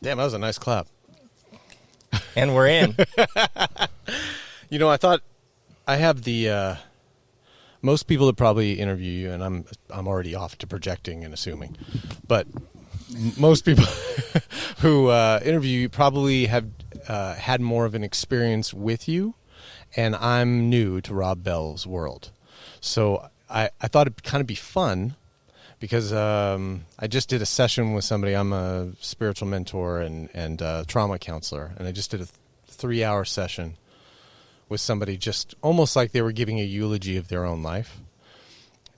Damn, that was a nice clap. And we're in. I thought I have the most people that probably interview you, and I'm already off to projecting and assuming, but most people who interview you probably have had more of an experience with you, and I'm new to Rob Bell's world. So I thought it'd kind of be fun because I just did a session with somebody. I'm a spiritual mentor and trauma counselor, and I just did a 3-hour session with somebody, just almost like they were giving a eulogy of their own life,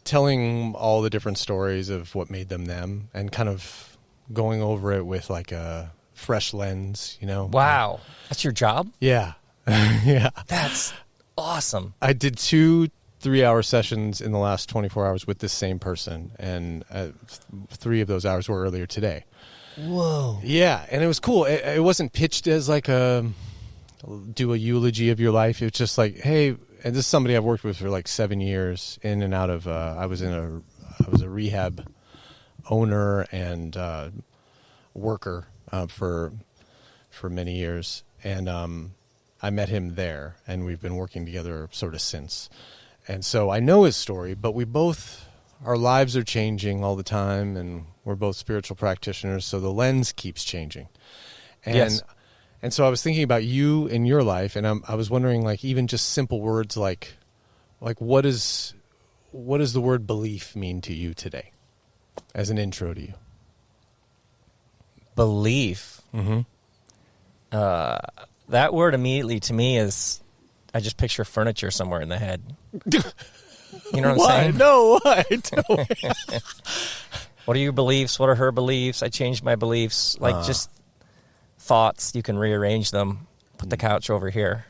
telling all the different stories of what made them them, and kind of going over it with like a fresh lens, Wow. That's your job? Yeah. Yeah. That's awesome. I did 2 3-hour sessions in the last 24 hours with this same person, and 3 of those hours were earlier today. Whoa. Yeah, and it was cool. It wasn't pitched as like do a eulogy of your life. It was just like, hey, and this is somebody I've worked with for like 7 years, in and out of. I was a rehab owner and worker for many years, and I met him there, and we've been working together sort of since. And so I know his story, but our lives are changing all the time, and we're both spiritual practitioners, so the lens keeps changing. And, yes. And so I was thinking about you in your life, and I was wondering, like, even just simple words like what does the word belief mean to you today, as an intro to you? Belief. Mm-hmm. That word immediately to me is, I just picture furniture somewhere in the head. You know what I'm saying? No, what? What are your beliefs? What are her beliefs? I changed my beliefs. Like just thoughts, you can rearrange them. Put the couch over here.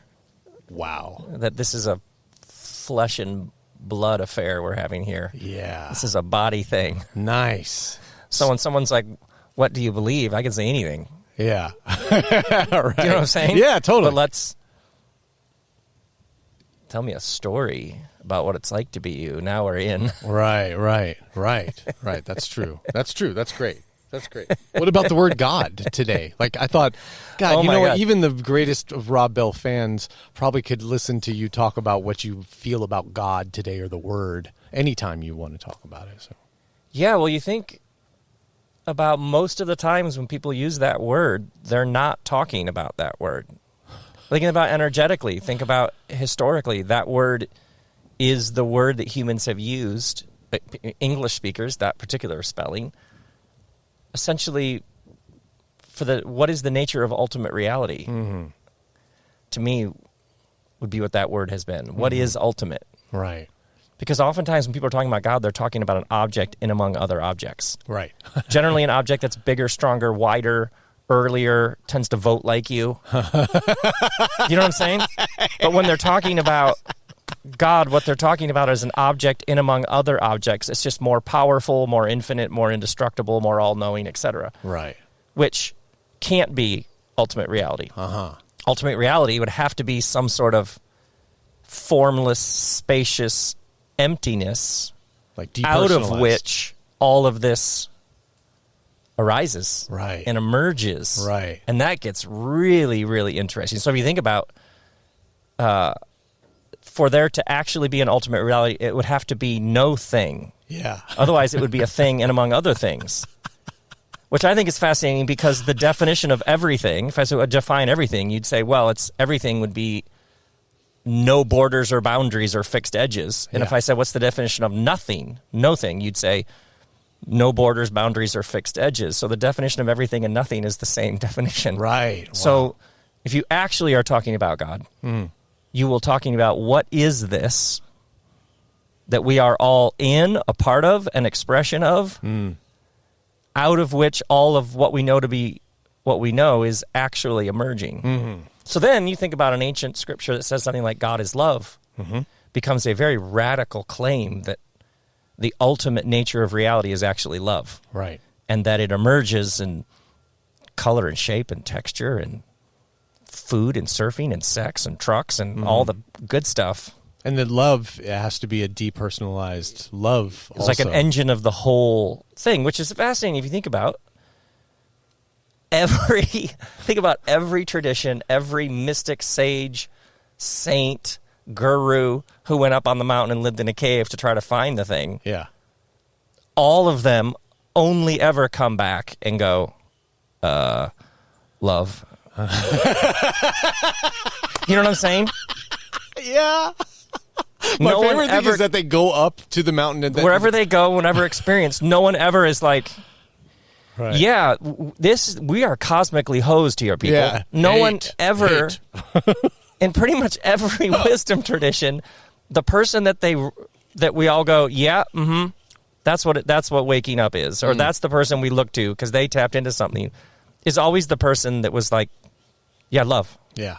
Wow. That this is a flesh and blood affair we're having here. Yeah. This is a body thing. Nice. So when someone's like, what do you believe? I can say anything. Yeah. Right. You know what I'm saying? Yeah, totally. But tell me a story about what it's like to be you. Now we're in. Right. That's true. That's great. What about the word God today? Like, I thought, God, God. Even the greatest of Rob Bell fans probably could listen to you talk about what you feel about God today, or the word, anytime you want to talk about it. So. Yeah, well, you think about most of the times when people use that word, they're not talking about that word. Thinking about energetically, think about historically, that word is the word that humans have used, English speakers, that particular spelling, essentially for what is the nature of ultimate reality? Mm-hmm. To me, would be what that word has been. Mm-hmm. What is ultimate? Right. Because oftentimes when people are talking about God, they're talking about an object in among other objects. Right. Generally an object that's bigger, stronger, wider, earlier, tends to vote like you. You know what I'm saying? But when they're talking about God, what they're talking about is an object in among other objects. It's just more powerful, more infinite, more indestructible, more all-knowing, etc. Right. Which can't be ultimate reality. Uh-huh. Ultimate reality would have to be some sort of formless, spacious emptiness, like out of which all of this arises, right, and emerges, right, and that gets really, really interesting. So if you think about, for there to actually be an ultimate reality, it would have to be no thing. Yeah. Otherwise, it would be a thing and among other things, which I think is fascinating because the definition of everything, if I would define everything, you'd say, well, everything would be no borders or boundaries or fixed edges. And if I said, what's the definition of nothing, no thing, you'd say no borders, boundaries, or fixed edges. So the definition of everything and nothing is the same definition. Right. Wow. So if you actually are talking about God, you will talking about what is this that we are all in, a part of, an expression of, out of which all of what we know to be what we know is actually emerging. Mm-hmm. So then you think about an ancient scripture that says something like God is love, becomes a very radical claim that the ultimate nature of reality is actually love. Right. And that it emerges in color and shape and texture and food and surfing and sex and trucks and all the good stuff. And that love, it has to be a depersonalized love. It's like an engine of the whole thing, which is fascinating if you think about. think about every tradition, every mystic, sage, saint, guru who went up on the mountain and lived in a cave to try to find the thing. Yeah. All of them only ever come back and go, love. You know what I'm saying? Yeah. My favorite thing is that they go up to the mountain. And wherever they go, whenever experience, no one ever is like, right. Yeah, we are cosmically hosed here, people. Yeah. No one ever, in pretty much every wisdom tradition, the person that we all go, yeah, mm-hmm, that's what waking up is, or that's the person we look to because they tapped into something, is always the person that was like, yeah, love. Yeah.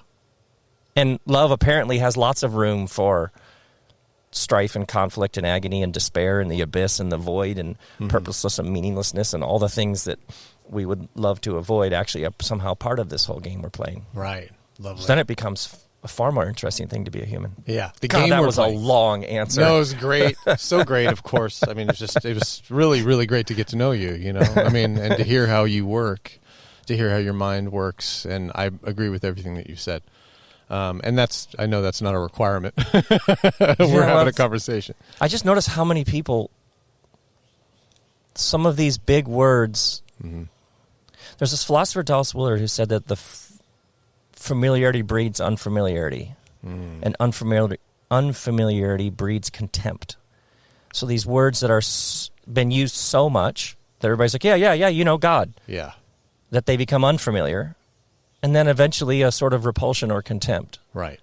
And love apparently has lots of room for strife and conflict and agony and despair and the abyss and the void and purposeless and meaninglessness and all the things that we would love to avoid actually are somehow part of this whole game we're playing. Right. Lovely. So then it becomes a far more interesting thing to be a human. Yeah. That was a long answer. No, it was great. So great, of course. I mean, it was really, really great to get to know you, you know. I mean, and to hear how you work, to hear how your mind works, and I agree with everything that you said. And I know that's not a requirement. We're having a conversation. I just noticed how many people, some of these big words, there's this philosopher, Dallas Willard, who said that the familiarity breeds unfamiliarity, and unfamiliarity breeds contempt. So these words that are been used so much that everybody's like, yeah, you know God. Yeah. That they become unfamiliar. And then eventually a sort of repulsion or contempt. Right.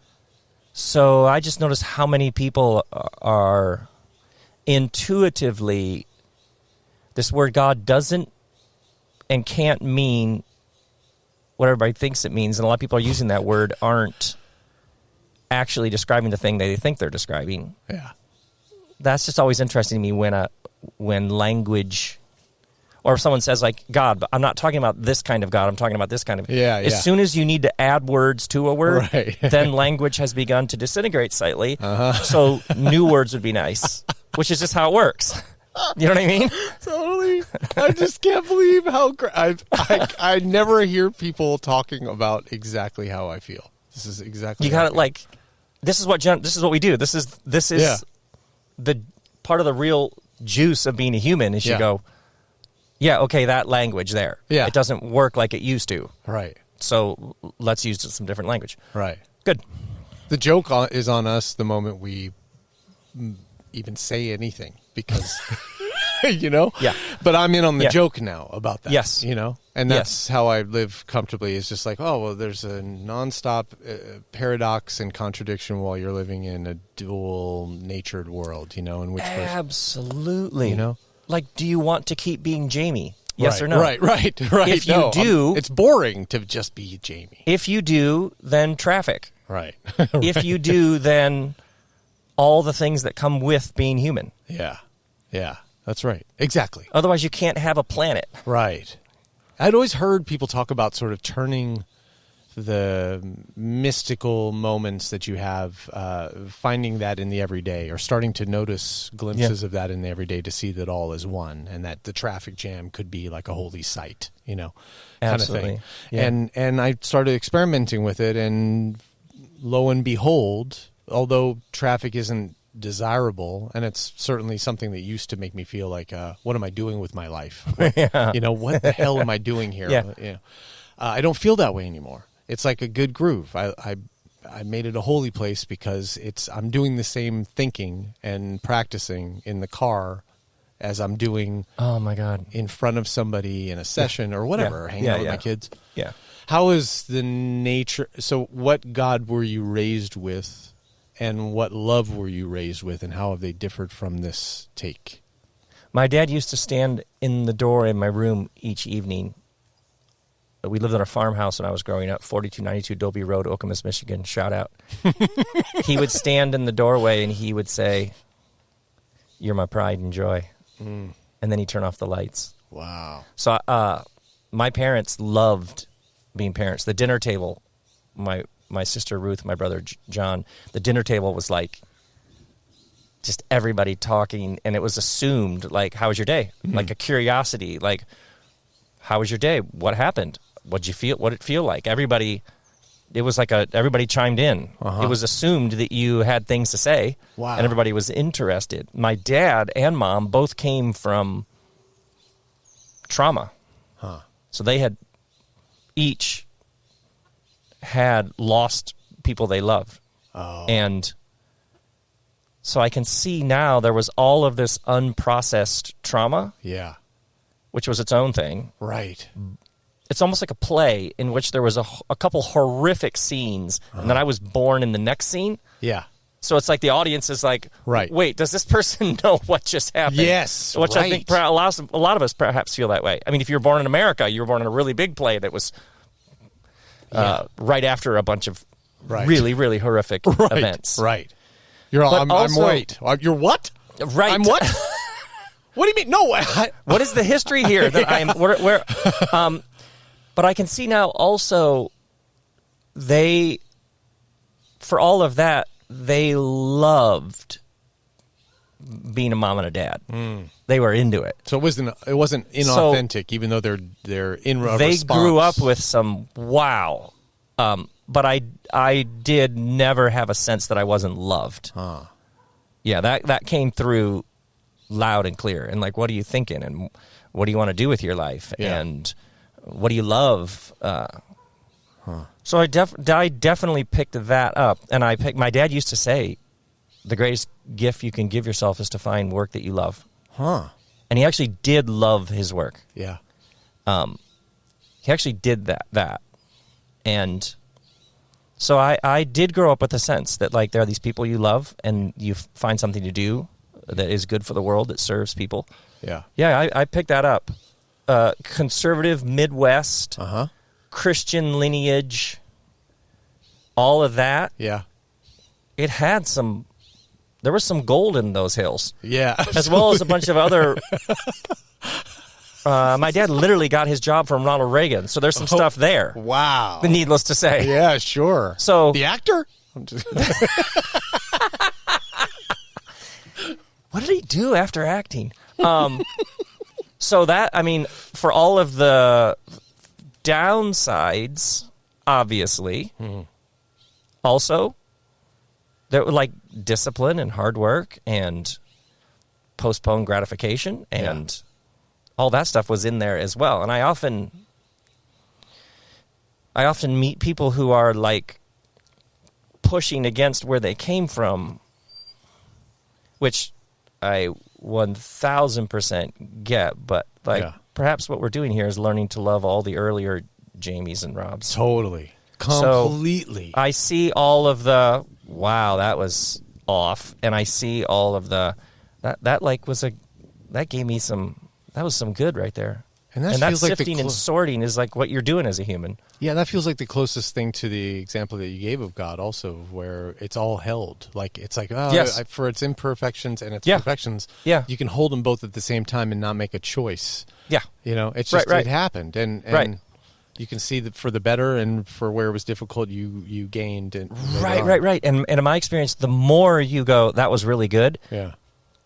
So I just noticed how many people are intuitively, this word God doesn't and can't mean what everybody thinks it means. And a lot of people are using that word aren't actually describing the thing they think they're describing. Yeah. That's just always interesting to me when language... Or if someone says, like, God, but I'm not talking about this kind of God, I'm talking about this kind of... Yeah. As soon as you need to add words to a word, right. Then language has begun to disintegrate slightly. So new words would be nice, which is just how it works. You know what I mean? Totally. I just can't believe how... I never hear people talking about exactly how I feel. This is exactly... You got it like... This is what we do. This is the part of the real juice of being a human is you go... Yeah, okay, that language there. Yeah. It doesn't work like it used to. Right. So let's use some different language. Right. Good. The joke is on us the moment we even say anything because, you know? Yeah. But I'm in on the joke now about that. Yes. You know? And that's how I live comfortably. It's just like, oh, well, there's a nonstop paradox and contradiction while you're living in a dual-natured world, you know? In which absolutely. You know? Like, do you want to keep being Jaymee? Yes or no? Right. If you do... it's boring to just be Jaymee. If you do, then traffic. Right. If you do, then all the things that come with being human. Yeah. That's right. Exactly. Otherwise, you can't have a planet. Right. I'd always heard people talk about sort of turning the mystical moments that you have, finding that in the everyday, or starting to notice glimpses of that in the everyday to see that all is one, and that the traffic jam could be like a holy sight, you know, kind of thing. Yeah. And I started experimenting with it, and lo and behold, although traffic isn't desirable, and it's certainly something that used to make me feel like, what am I doing with my life? You know, what the hell am I doing here? You know, I don't feel that way anymore. It's like a good groove. I made it a holy place because I'm doing the same thinking and practicing in the car as I'm doing. Oh my God! In front of somebody in a session or whatever, hanging out with my kids. Yeah. How is the nature? So, what God were you raised with, and what love were you raised with, and how have they differed from this take? My dad used to stand in the door in my room each evening. We lived in a farmhouse when I was growing up, 4292 Dolby Road, Okemos, Michigan. Shout out. He would stand in the doorway and he would say, "You're my pride and joy." And then he'd turn off the lights. Wow. So my parents loved being parents. The dinner table, my sister Ruth, my brother John, the dinner table was like just everybody talking, and it was assumed, like, how was your day? Like a curiosity, like, how was your day? What happened? what'd you feel? What did it feel like? Everybody chimed in. It was assumed that you had things to say. Wow. And everybody was interested. My dad and mom both came from trauma. So they had each had lost people they loved. And so I can see now there was all of this unprocessed trauma. Yeah. Which was its own thing. Right. It's almost like a play in which there was a couple horrific scenes, and then I was born in the next scene. Yeah. So it's like the audience is like, right. Wait, does this person know what just happened? Yes, Which right. I think a lot of us perhaps feel that way. I mean, if you were born in America, you were born in a really big play that was right after a bunch of really, really horrific events. Right. I'm white. You're what? Right. I'm what? What do you mean? No. What is the history here that I'm where but I can see now also for all of that, they loved being a mom and a dad. They were into it. So it wasn't inauthentic, even though they're in response. They grew up with some wow. But I did never have a sense that I wasn't loved. Yeah, that came through loud and clear. And like, what are you thinking? And what do you want to do with your life? Yeah. And what do you love? So I definitely picked that up. And my dad used to say, the greatest gift you can give yourself is to find work that you love. And he actually did love his work. Yeah. He actually did that. And so I did grow up with a sense that like there are these people you love and you find something to do that is good for the world, that serves people. Yeah. Yeah, I picked that up. Conservative Midwest, Christian lineage, all of that. Yeah. It had there was some gold in those hills. Yeah. Absolutely. As well as a bunch of other... my dad literally got his job from Ronald Reagan, so there's some stuff there. Wow. Needless to say. Yeah, sure. So the actor? I'm just what did he do after acting? So that, I mean, for all of the downsides, obviously, also, there were like discipline and hard work and postponed gratification and all that stuff was in there as well. And I often meet people who are like pushing against where they came from, which I 1000% get, but like perhaps what we're doing here is learning to love all the earlier Jaymees and Robs. Totally. Completely. So I see all of the, wow, that was off. And I see all of the, that gave me that was some good right there. And that sifting and sorting is like what you're doing as a human. Yeah, that feels like the closest thing to the example that you gave of God also, where it's all held. Like, it's like, for its imperfections and its perfections, you can hold them both at the same time and not make a choice. Yeah. You know, it's just, it happened. And you can see that for the better and for where it was difficult, you gained. And right. And in my experience, the more you go, that was really good. Yeah.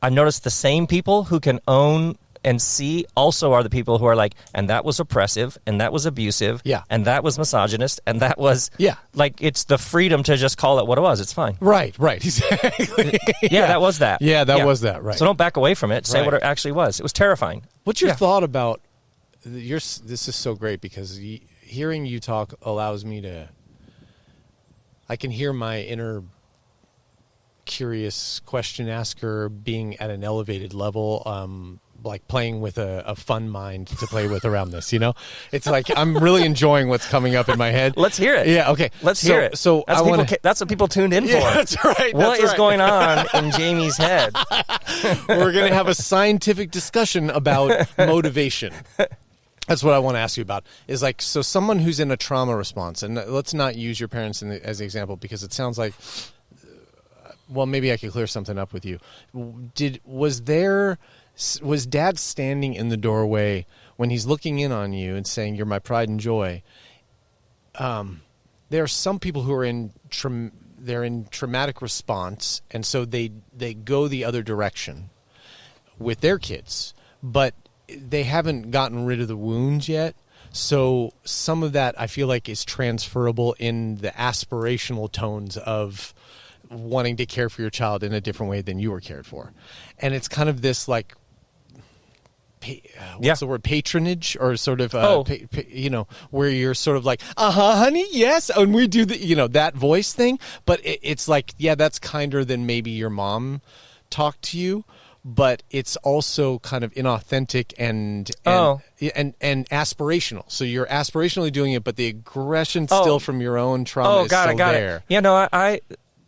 I noticed the same people who can own and see also are the people who are like, and that was oppressive, and that was abusive, and that was misogynist, and that was, like, it's the freedom to just call it what it was. It's fine. Right, exactly. That was that. Yeah, that was that, right. So don't back away from it. Say what it actually was. It was terrifying. What's your thought about, this is so great because hearing you talk allows me to, I can hear my inner curious question asker being at an elevated level, like playing with a fun mind to play with around this, you know? It's like I'm really enjoying what's coming up in my head. Let's hear it. Yeah, okay. Let's hear it. So that's what people tuned in for. That's right. What is going on in Jaymee's head? We're going to have a scientific discussion about motivation. That's what I want to ask you about. Is like, so someone who's in a trauma response, and let's not use your parents as an example because it sounds like, well, maybe I could clear something up with you. Was Dad standing in the doorway when he's looking in on you and saying, "You're my pride and joy"? There are some people who are in traumatic response, and so they go the other direction with their kids, but they haven't gotten rid of the wounds yet. So some of that I feel like is transferable in the aspirational tones of wanting to care for your child in a different way than you were cared for. And it's kind of this like, what's the word, patronage, or sort of, where you're sort of like, honey, yes. And we do that voice thing. But it's like, yeah, that's kinder than maybe your mom talked to you. But it's also kind of inauthentic and aspirational. So you're aspirationally doing it, but the aggression still from your own trauma is still there. Yeah, no, I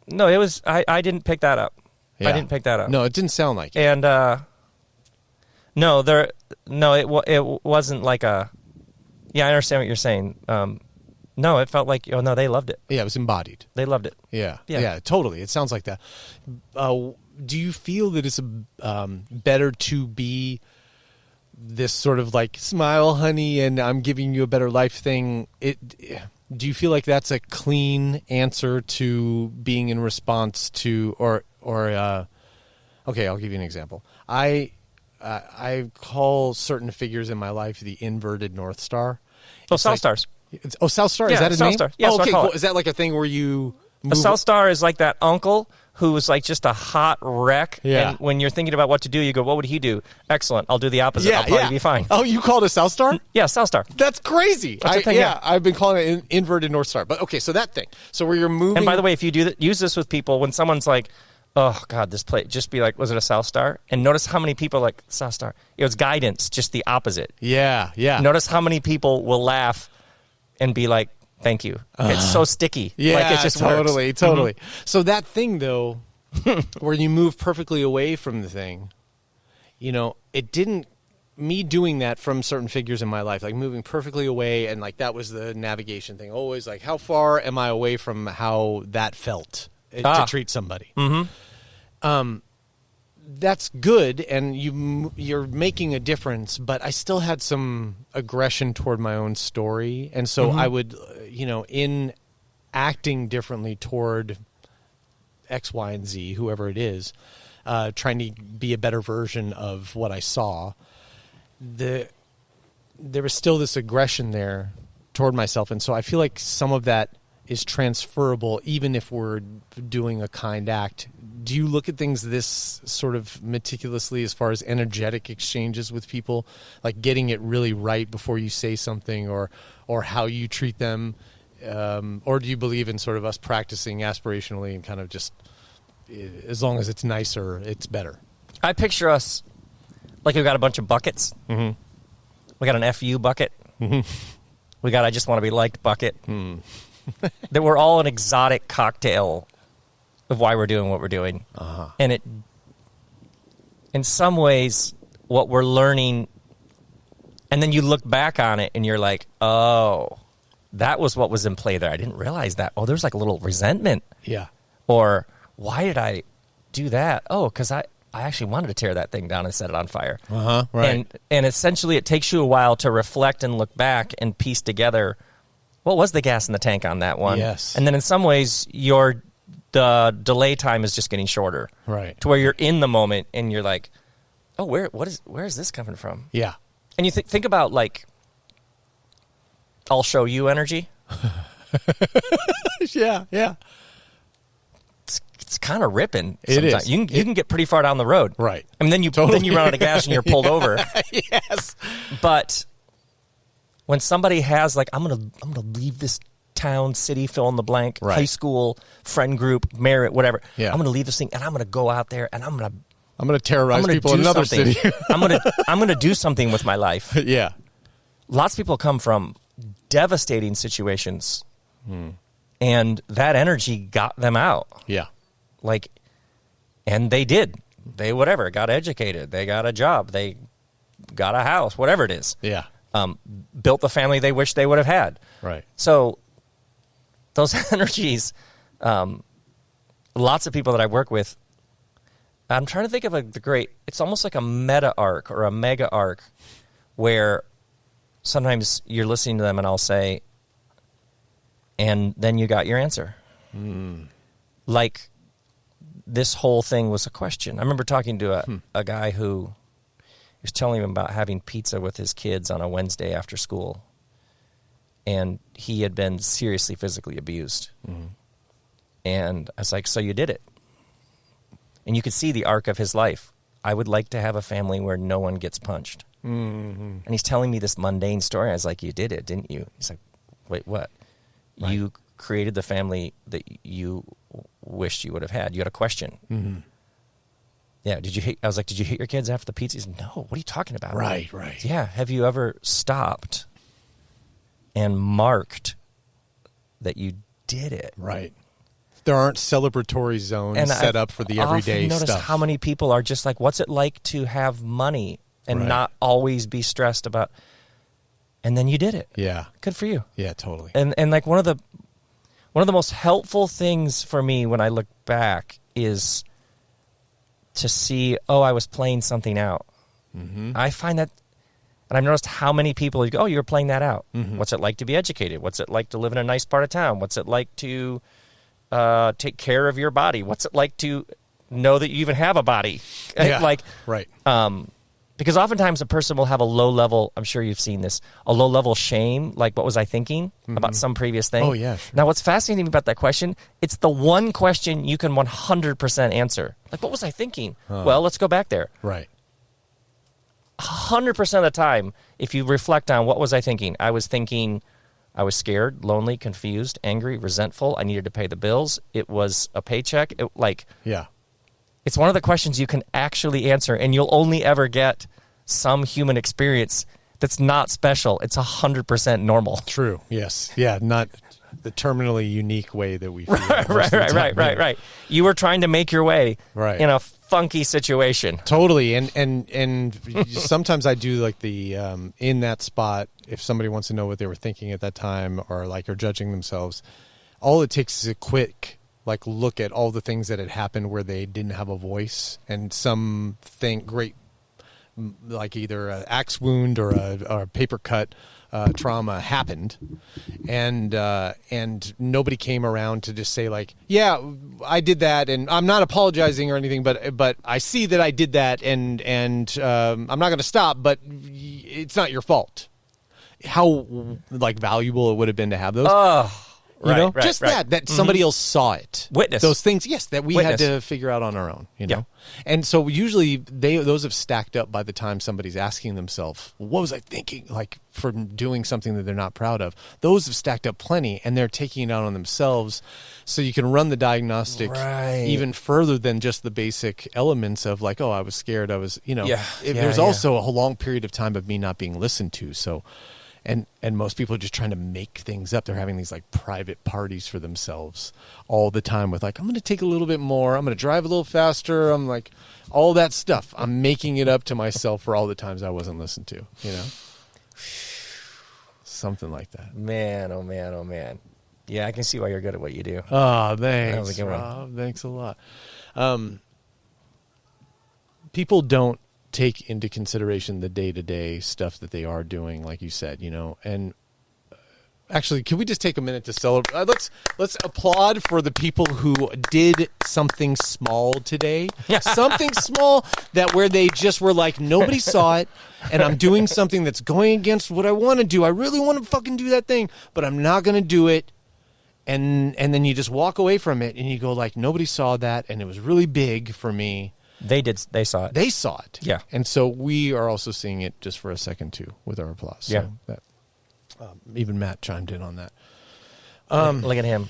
didn't pick that up. Yeah. I didn't pick that up. No, it didn't sound like it. And it wasn't like a. Yeah, I understand what you're saying. No, it felt like they loved it. Yeah, it was embodied. They loved it. Yeah, totally. It sounds like that. Do you feel that it's better to be this sort of like smile, honey, and I'm giving you a better life thing? Do you feel like that's a clean answer to being in response to okay, I'll give you an example. I call certain figures in my life the inverted North Star. South Stars. South Star? Yeah, is that his South name? Star. Yeah, okay, cool. Is that like a thing where you move? A South Star is like that uncle who was like just a hot wreck. Yeah. And when you're thinking about what to do, you go, what would he do? Excellent. I'll do the opposite. I'll probably be fine. Oh, you called it a South Star? Yeah, South Star. That's crazy. I've been calling it an inverted North Star. But okay, so that thing. So where you're moving. And by the way, if you use this with people, when someone's like, oh, God, this plate, just be like, was it a South Star? And notice how many people are like, South Star. It was guidance, just the opposite. Yeah. Notice how many people will laugh and be like, thank you. It's so sticky. Yeah, like it just totally. works. Mm-hmm. So that thing, though, where you move perfectly away from the thing, it didn't, me doing that from certain figures in my life, like moving perfectly away, and like that was the navigation thing. Always like, how far am I away from how that felt to treat somebody? Mm-hmm. That's good, and you're making a difference, but I still had some aggression toward my own story, and so I would, in acting differently toward X, Y, and Z, whoever it is, trying to be a better version of what I saw, there was still this aggression there toward myself, and so I feel like some of that is transferable even if we're doing a kind act. Do you look at things this sort of meticulously as far as energetic exchanges with people, like getting it really right before you say something, or how you treat them? Or do you believe in sort of us practicing aspirationally and kind of just, as long as it's nicer, it's better? I picture us like we've got a bunch of buckets. Mm-hmm. We got an FU bucket. Mm-hmm. We got I just want to be liked bucket. That we're all an exotic cocktail of why we're doing what we're doing. And it, in some ways, what we're learning, and then you look back on it and you're like, oh, that was what was in play there. I didn't realize that. Oh, there's like a little resentment. Yeah. Or why did I do that? Oh, because I actually wanted to tear that thing down and set it on fire. Right. And essentially it takes you a while to reflect and look back and piece together what was the gas in the tank on that one. Yes. And then in some ways the delay time is just getting shorter. Right. To where you're in the moment and you're like, oh, where is this coming from? Yeah. And you think about like, I'll show you energy. Yeah. It's kind of ripping. It sometimes. is. You can get pretty far down the road. Right. I mean, then you run out of gas and you're pulled over. Yes. But when somebody has like, I'm gonna leave this town, city, fill in the blank, right. high school, friend group, merit, whatever. Yeah. I'm gonna leave this thing and I'm gonna go out there and I'm gonna terrorize people in another city. I'm gonna do something with my life. Yeah. Lots of people come from devastating situations, and that energy got them out. Yeah. Like, and they did. They got educated. They got a job. They got a house. Whatever it is. Yeah. Built the family they wish they would have had. Right. So those energies, lots of people that I work with, I'm trying to think of it's almost like a meta arc or a mega arc where sometimes you're listening to them and I'll say, and then you got your answer. Like this whole thing was a question. I remember talking to a guy who was telling him about having pizza with his kids on a Wednesday after school. and he had been seriously physically abused. Mm-hmm. And I was like, so you did it. And you could see the arc of his life. I would like to have a family where no one gets punched. Mm-hmm. And he's telling me this mundane story. I was like, you did it, didn't you? He's like, wait, what? Right. You created the family that you wished you would have had. You had a question. Mm-hmm. Yeah, I was like, did you hit your kids after the pizza? He's like, no, what are you talking about? Right. Yeah, have you ever stopped and marked that you did it? Right. There aren't celebratory zones set up for the everyday stuff. I've noticed how many people are just like, what's it like to have money and not always be stressed about, and then you did it. Yeah. Good for you. Yeah, totally. And like one of the most helpful things for me when I look back is to see, I was playing something out. Mm-hmm. I find that, and I've noticed how many people go, you were playing that out. Mm-hmm. What's it like to be educated? What's it like to live in a nice part of town? What's it like to take care of your body? What's it like to know that you even have a body? Yeah, right. Because oftentimes a person will have a low level, I'm sure you've seen this, a low level shame, like what was I thinking about some previous thing? Oh, yeah, sure. Now, what's fascinating about that question, it's the one question you can 100% answer. Like, what was I thinking? Well, let's go back there. Right. 100% of the time, if you reflect on what was I thinking, I was thinking I was scared, lonely, confused, angry, resentful. I needed to pay the bills. It was a paycheck. It's one of the questions you can actually answer, and you'll only ever get some human experience that's not special. It's 100% normal. True. Yes. Yeah. Not the terminally unique way that we feel. Right. You were trying to make your way in a funky situation. Totally. And sometimes I do like the in that spot, if somebody wants to know what they were thinking at that time or like are judging themselves, all it takes is a quick look at all the things that had happened where they didn't have a voice, and something great, like either an axe wound or a paper cut trauma happened, and nobody came around to just say like, yeah, I did that, and I'm not apologizing or anything, but I see that I did that, and I'm not going to stop, but it's not your fault. How valuable it would have been to have those. That somebody else saw it. Witness. Those things, yes, that we had to figure out on our own, know? And so usually those have stacked up by the time somebody's asking themselves, what was I thinking, for doing something that they're not proud of? Those have stacked up plenty, and they're taking it out on themselves. So you can run the diagnostic even further than just the basic elements of I was scared, I was, there's also a whole long period of time of me not being listened to, so... And most people are just trying to make things up. They're having these private parties for themselves all the time with I'm going to take a little bit more. I'm going to drive a little faster. I'm all that stuff. I'm making it up to myself for all the times I wasn't listened to, Something like that. Man, oh man, oh man. Yeah, I can see why you're good at what you do. Oh, thanks, Rob. Thanks a lot. People don't take into consideration the day-to-day stuff that they are doing, like you said, and actually, can we just take a minute to celebrate? Let's applaud for the people who did something small today. Something small where they just were nobody saw it, and I'm doing something that's going against what I want to do. I really want to fucking do that thing, but I'm not going to do it. And then you just walk away from it, and you go nobody saw that, and it was really big for me. They did. They saw it. They saw it. Yeah. And so we are also seeing it just for a second, too, with our applause. So that, even Matt chimed in on that. Look at him.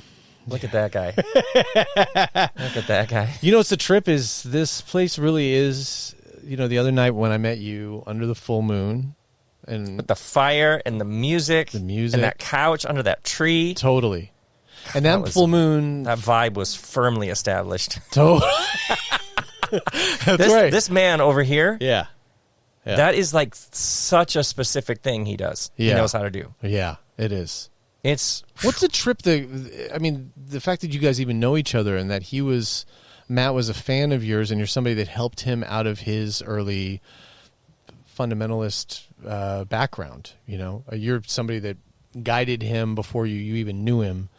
Look at that guy. Look at that guy. What's the trip is this place really is, the other night when I met you under the full moon. And with the fire and the music. And that couch under that tree. Totally. And that full moon. That vibe was firmly established. Totally. That's right. This man over here, yeah. That is such a specific thing he does. Yeah. He knows how to do. Yeah, it is. What's the trip? The fact that you guys even know each other and that Matt was a fan of yours, and you're somebody that helped him out of his early fundamentalist background. You're somebody that guided him before you even knew him.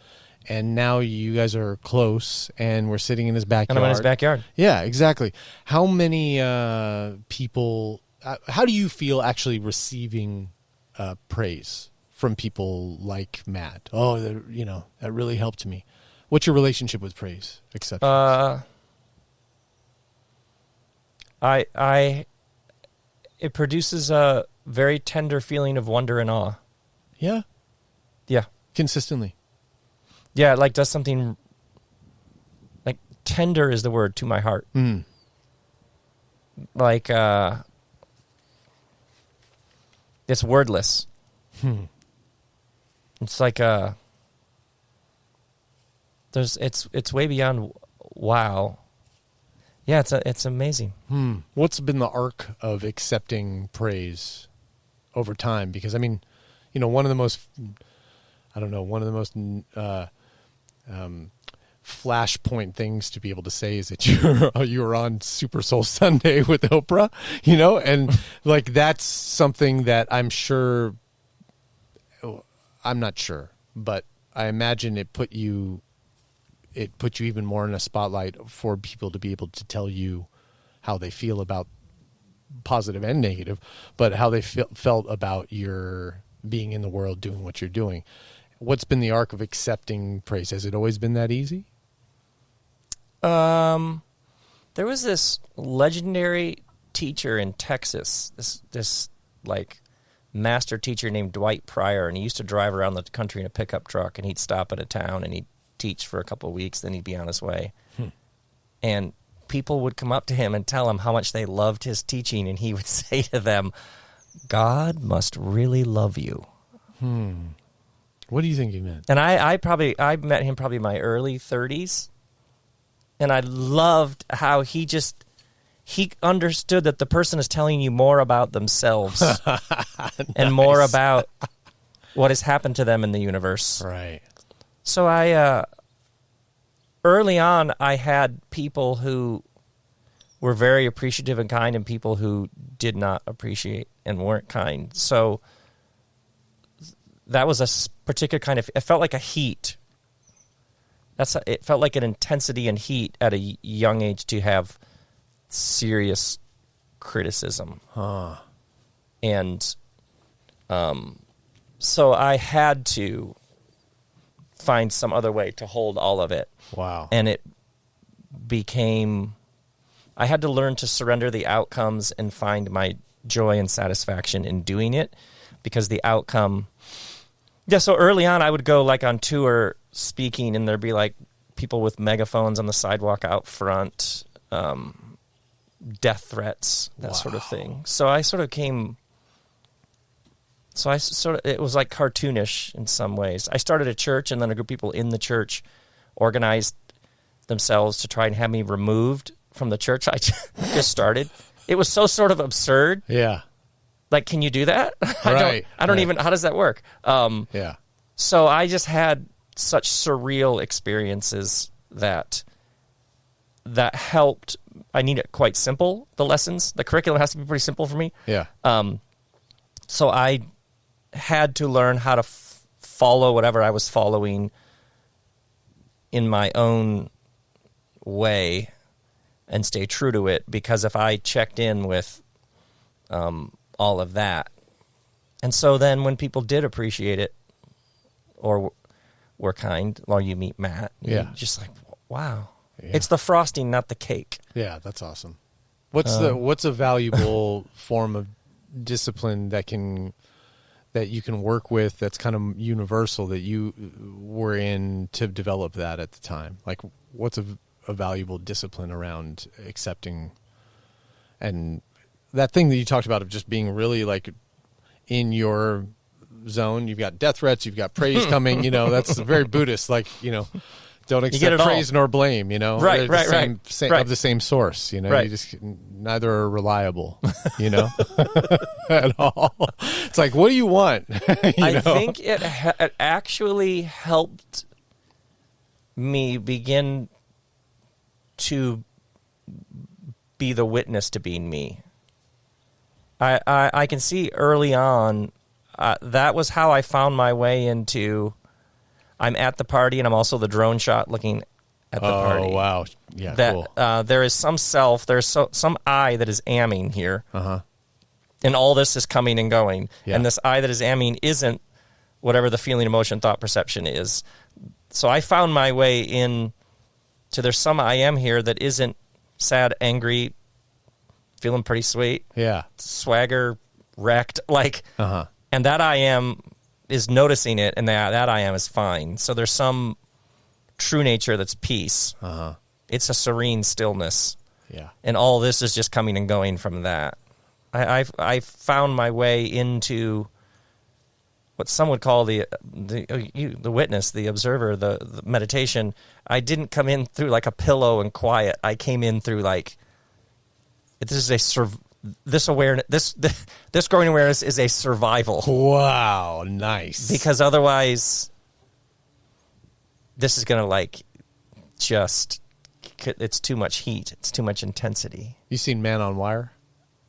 And now you guys are close, and we're sitting in his backyard. And I'm in his backyard. Yeah, exactly. How many people, how do you feel actually receiving praise from people like Matt? Oh, that really helped me. What's your relationship with praise? Acceptance. It produces a very tender feeling of wonder and awe. Yeah. Yeah. Consistently. Yeah, it like does something like tender is the word to my heart. Mm. Like it's wordless. It's like it's way beyond wow. Yeah, it's amazing. What's been the arc of accepting praise over time? Because I mean, one of the most flashpoint things to be able to say is that you were on Super Soul Sunday with Oprah, and like that's something that I'm not sure, but I imagine it put you even more in a spotlight for people to be able to tell you how they feel about positive and negative, but how they felt about your being in the world doing what you're doing. What's been the arc of accepting praise? Has it always been that easy? There was this legendary teacher in Texas, this like master teacher named Dwight Pryor, and he used to drive around the country in a pickup truck, and he'd stop at a town and he'd teach for a couple of weeks, then he'd be on his way. And people would come up to him and tell him how much they loved his teaching, and he would say to them, God must really love you. What do you think he meant? And I met him probably in my early 30s, and I loved how he understood that the person is telling you more about themselves and more about what has happened to them in the universe. Right. So early on, I had people who were very appreciative and kind and people who did not appreciate and weren't kind. So that was a particular kind of, it felt like a heat. It felt like an intensity and heat at a young age to have serious criticism. And so I had to find some other way to hold all of it. Wow. And it became, I had to learn to surrender the outcomes and find my joy and satisfaction in doing it, because the outcome, so early on I would go like on tour speaking, and there'd be like people with megaphones on the sidewalk out front, death threats, that sort of thing. So it was like cartoonish in some ways. I started a church, and then a group of people in the church organized themselves to try and have me removed from the church I just started. It was so sort of absurd. Yeah. Like, can you do that? Right. I don't even, how does that work? Yeah. So I just had such surreal experiences that helped. I need it quite simple, the lessons. The curriculum has to be pretty simple for me. Yeah. So I had to learn how to follow whatever I was following in my own way and stay true to it, because if I checked in with all of that, and so then when people did appreciate it or were kind, or you meet Matt, you're just like, wow. Yeah. It's the frosting, not the cake. Yeah, that's awesome. What's a valuable form of discipline that you can work with, that's kind of universal, that you were in to develop that at the time? Like, what's a valuable discipline around accepting, and that thing that you talked about of just being really like in your zone? You've got death threats, you've got praise coming, that's very Buddhist, like, don't accept praise nor blame, Right, right. Of the same source, Right. You just, neither are reliable, at all. It's like, what do you want? I think it actually helped me begin to be the witness to being me. I can see early on, that was how I found my way into, I'm at the party and I'm also the drone shot looking at the party. Oh, wow. Yeah, cool. There is some self, there's some I that is amming here. And all this is coming and going. Yeah. And this I that is amming isn't whatever the feeling, emotion, thought, perception is. So I found my way in to there's some I am here that isn't sad, angry, feeling pretty sweet. Yeah. Swagger, wrecked, like, Uh-huh. and that I am is noticing it, and that I am is fine. So there's some true nature that's peace. Uh-huh. It's a serene stillness. Yeah. And all this is just coming and going from that. I found my way into what some would call the witness, the observer, the meditation. I didn't come in through like a pillow and quiet. I came in through like this awareness. This growing awareness is a survival. Wow, nice. Because otherwise, this is gonna like just. It's too much heat. It's too much intensity. You seen Man on Wire?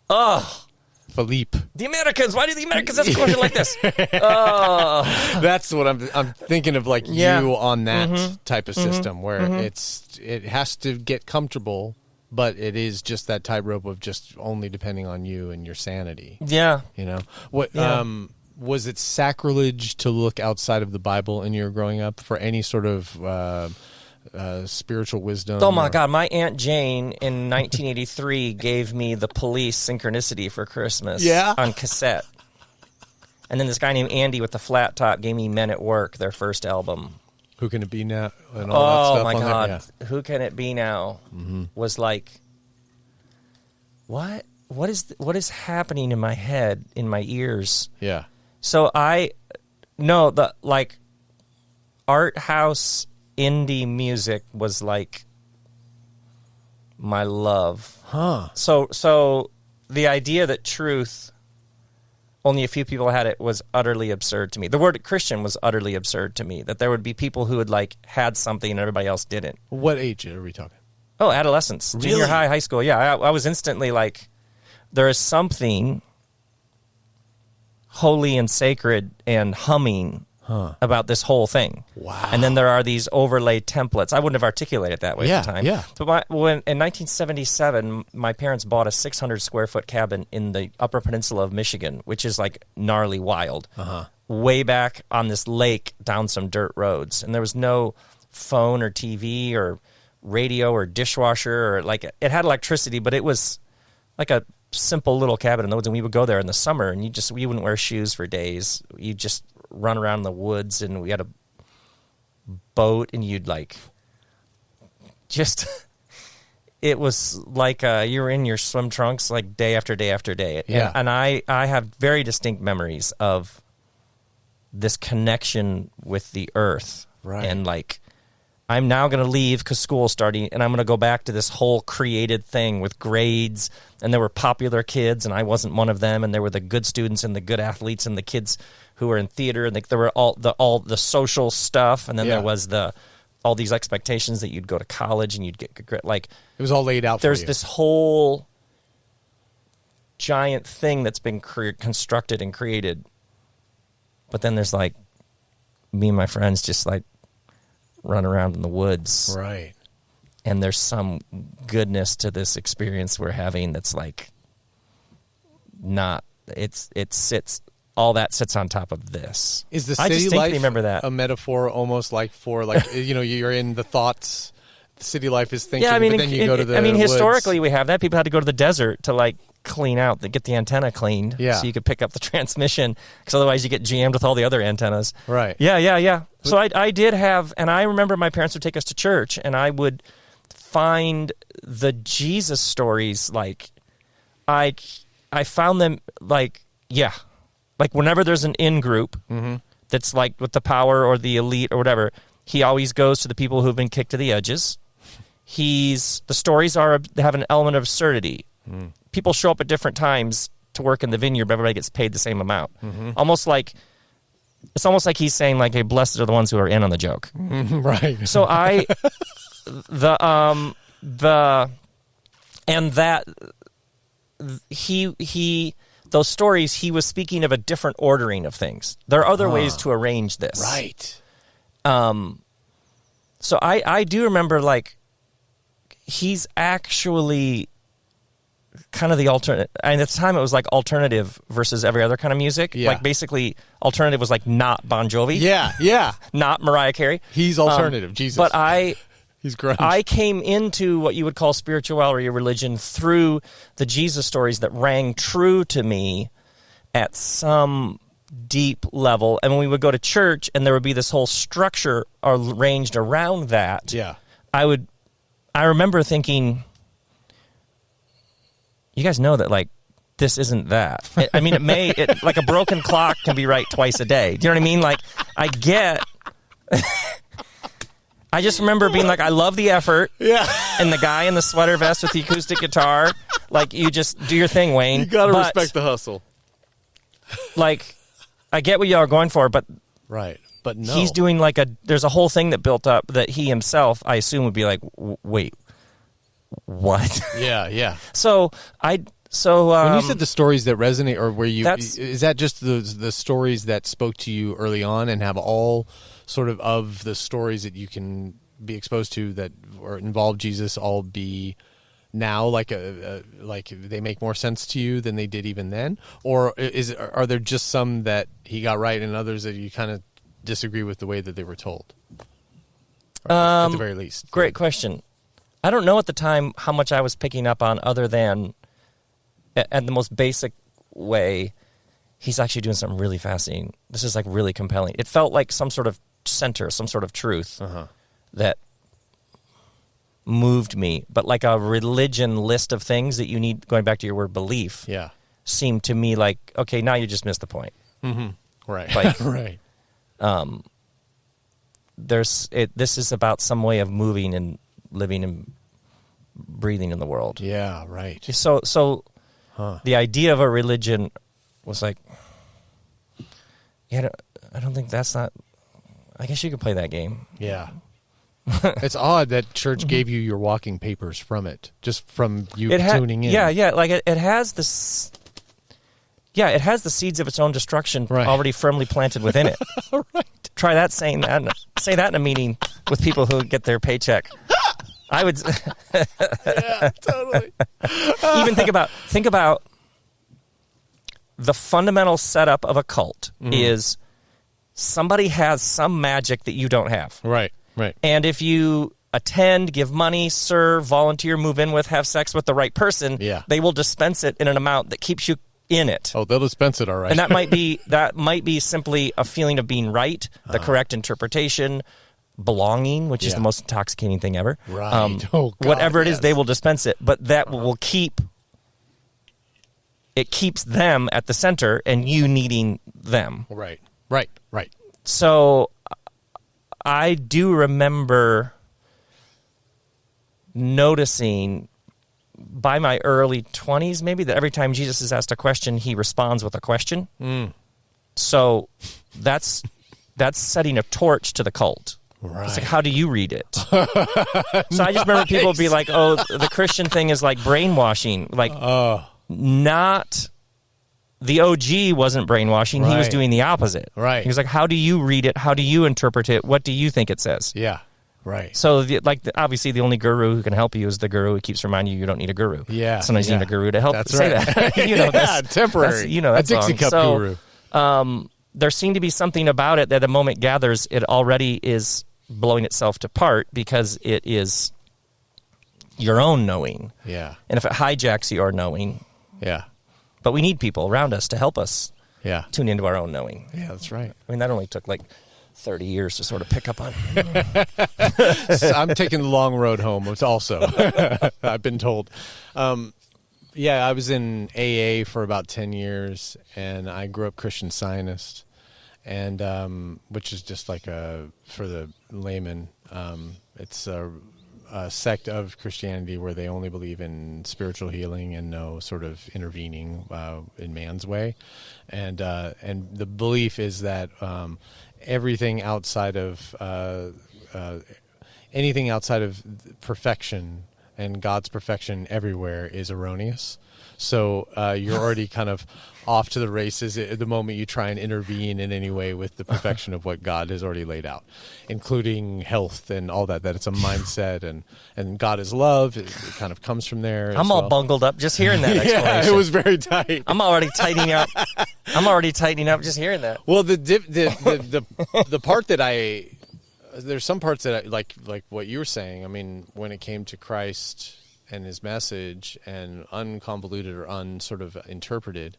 Oh, Philippe. the Americans. Why do the Americans ask a question like this? Oh, That's what I'm thinking of, like Yeah. you on that type of system where it has to get comfortable, but it is just that tightrope of just only depending on you and your sanity. yeah. You know what? Yeah. Was it sacrilege to look outside of the Bible in your growing up for any sort of spiritual wisdom? Oh my God! My Aunt Jane in 1983 gave me the Police Synchronicity for Christmas. Yeah? On cassette. And then this guy named Andy with the flat top gave me Men at Work, their first album. Who can it be now? And all that Oh stuff my on God! There? Yeah. Who can it be now? Was like, what? What is happening in my head, in my ears? Yeah. So the like art house indie music was like my love. Huh. So the idea that truth, only a few people had it, was utterly absurd to me. The word Christian was utterly absurd to me, that there would be people who had like had something and everybody else didn't. What age are we talking? Oh, adolescence, Really? junior high, high school. Yeah, I was instantly like, there is something holy and sacred and humming about this whole thing. Wow. And then there are these overlay templates. I wouldn't have articulated it that way at the time. Yeah. But in 1977, my parents bought a 600 square foot cabin in the Upper Peninsula of Michigan, which is like gnarly wild. Way back on this lake down some dirt roads. And there was no phone or TV or radio or dishwasher, or like, it had electricity, but it was like a simple little cabin in the woods. And we would go there in the summer, and we wouldn't wear shoes for days. You just run around in the woods, and we had a boat, and you'd like just it was like you were in your swim trunks like day after day after day. Yeah. And I have very distinct memories of this connection with the earth. Right. And like, I'm now going to leave because school's starting, and I'm going to go back to this whole created thing with grades, and there were popular kids, and I wasn't one of them, and there were the good students and the good athletes and the kids who were in theater, and there were all the social stuff, and then there was all these expectations that you'd go to college and you'd get like, it was all laid out. There's for you. this whole giant thing that's been constructed and created, but then there's like me and my friends just like run around in the woods, right? And there's some goodness to this experience we're having that's like not. It sits. All that sits on top of this. Is the I city distinctly life remember that. a metaphor almost like for like you're in the thoughts. The city life is thinking. Yeah, I mean, but then you go to the. I mean, woods. historically we have that. People had to go to the desert to like clean out, get the antenna cleaned, Yeah. so you could pick up the transmission, because otherwise you get jammed with all the other antennas. Right. Yeah. So I did have, and I remember my parents would take us to church, and I would find the Jesus stories. Like, I found them like whenever there's an in group that's like with the power or the elite or whatever, he always goes to the people who've been kicked to the edges. The stories have an element of absurdity. People show up at different times to work in the vineyard, but everybody gets paid the same amount. It's almost like he's saying like, "Hey, blessed are the ones who are in on the joke." Right. So those stories, he was speaking of a different ordering of things. There are other ways to arrange this. Right. So I do remember, like, he's actually kind of the alternate. And at the time, it was like alternative versus every other kind of music. Yeah. Like basically, alternative was like not Bon Jovi. Yeah. Not Mariah Carey. He's alternative. Jesus. But he's grunge. I came into what you would call spirituality or religion through the Jesus stories that rang true to me at some deep level. And when we would go to church and there would be this whole structure arranged around that, Yeah. I remember thinking, you guys know that, like, this isn't that. I mean, like a broken clock can be right twice a day. Do you know what I mean? Like, I get... I just remember being like, I love the effort. Yeah. And the guy in the sweater vest with the acoustic guitar, like, you just do your thing, Wayne. You got to respect the hustle. Like, I get what y'all are going for, but right. But no. he's doing like there's a whole thing that built up that he himself, I assume, would be like, wait, what? Yeah. So when you said the stories that resonate, or where you, is that just the stories that spoke to you early on and have all sort of the stories that you can be exposed to that or involve Jesus all be now like they make more sense to you than they did even then? Or are there just some that he got right and others that you kind of disagree with the way that they were told? At the very least. Great question. I don't know at the time how much I was picking up on, other than at the most basic way, he's actually doing something really fascinating. This is like really compelling. It felt like some sort of center, some sort of truth that moved me. But like a religion list of things that you need, going back to your word belief, seemed to me like, okay, now you just missed the point. Mm-hmm. Right. Like, right. This is about some way of moving and living and breathing in the world. Yeah, right. So the idea of a religion was like, yeah, I don't think that's not. I guess you could play that game. Yeah. It's odd that church gave you your walking papers from it, just from you tuning in. Yeah. Like it has this. Yeah, it has the seeds of its own destruction already firmly planted within it. Right. Try that saying that. Say that in a meeting with people who get their paycheck. I would. Yeah, totally. Even think about the fundamental setup of a cult is somebody has some magic that you don't have. Right. And if you attend, give money, serve, volunteer, move in with, have sex with the right person, they will dispense it in an amount that keeps you in it. Oh, they'll dispense it, all right. And that might be simply a feeling of being right, the correct interpretation, belonging, which is the most intoxicating thing ever. Right. Whatever it is, they will dispense it, but that will keeps them at the center and you needing them. Right. So I do remember noticing by my early 20s, maybe, that every time Jesus is asked a question, he responds with a question. So that's setting a torch to the cult. Right. It's like, how do you read it? So I just remember people be like, oh, the Christian thing is like brainwashing. Like, not... The OG wasn't brainwashing. He was doing the opposite. Right. He was like, how do you read it? How do you interpret it? What do you think it says? Yeah. Right. So, obviously, the only guru who can help you is the guru who keeps reminding you don't need a guru. Yeah. Sometimes you need a guru to help say that. Temporary. That's a Dixie Cup guru. There seemed to be something about it that the moment gathers, it already is blowing itself apart because it is your own knowing. Yeah. And if it hijacks your knowing. Yeah. But we need people around us to help us tune into our own knowing. Yeah, that's right. I mean, that only took like 30 years to sort of pick up on. So I'm taking the long road home. It's also, I've been told. I was in AA for about 10 years, and I grew up Christian Zionist, and which is just like for the layman, it's a sect of Christianity where they only believe in spiritual healing and no sort of intervening in man's way, and the belief is that everything outside of anything outside of perfection and God's perfection everywhere is erroneous. So you're already kind of off to the races at the moment you try and intervene in any way with the perfection of what God has already laid out, including health and all that it's a mindset, and God is love. It kind of comes from there. I'm all bungled up just hearing that explanation. Yeah, it was very tight. I'm already tightening up. Just hearing that. Well, the part that there's some parts that I like what you were saying. I mean, when it came to Christ and his message, and unconvoluted or unsort of interpreted,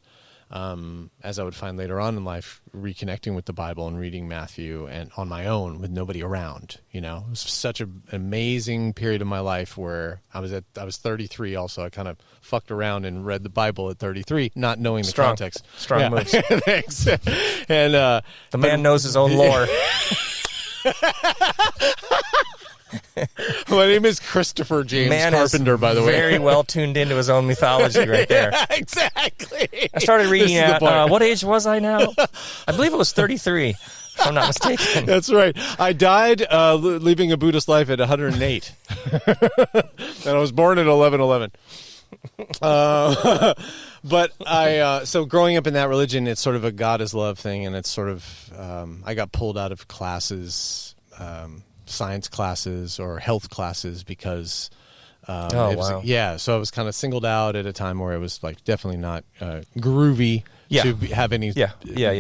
as I would find later on in life, reconnecting with the Bible and reading Matthew and on my own with nobody around. It was such an amazing period of my life where I was 33. Also, I kind of fucked around and read the Bible at 33, not knowing the context. Strong moves. Thanks. And the man knows his own lore. My name is Christopher James Carpenter, by the way. Very well tuned into his own mythology right there. Yeah, exactly. I started reading at, what age was I now? I believe it was 33, if I'm not mistaken. That's right. I died leaving a Buddhist life at 108. And I was born at 11:11. But so growing up in that religion, it's sort of a God is love thing, and it's sort of, I got pulled out of classes, science classes or health classes because wow. Yeah, so I was kind of singled out at a time where it was like definitely not groovy to have any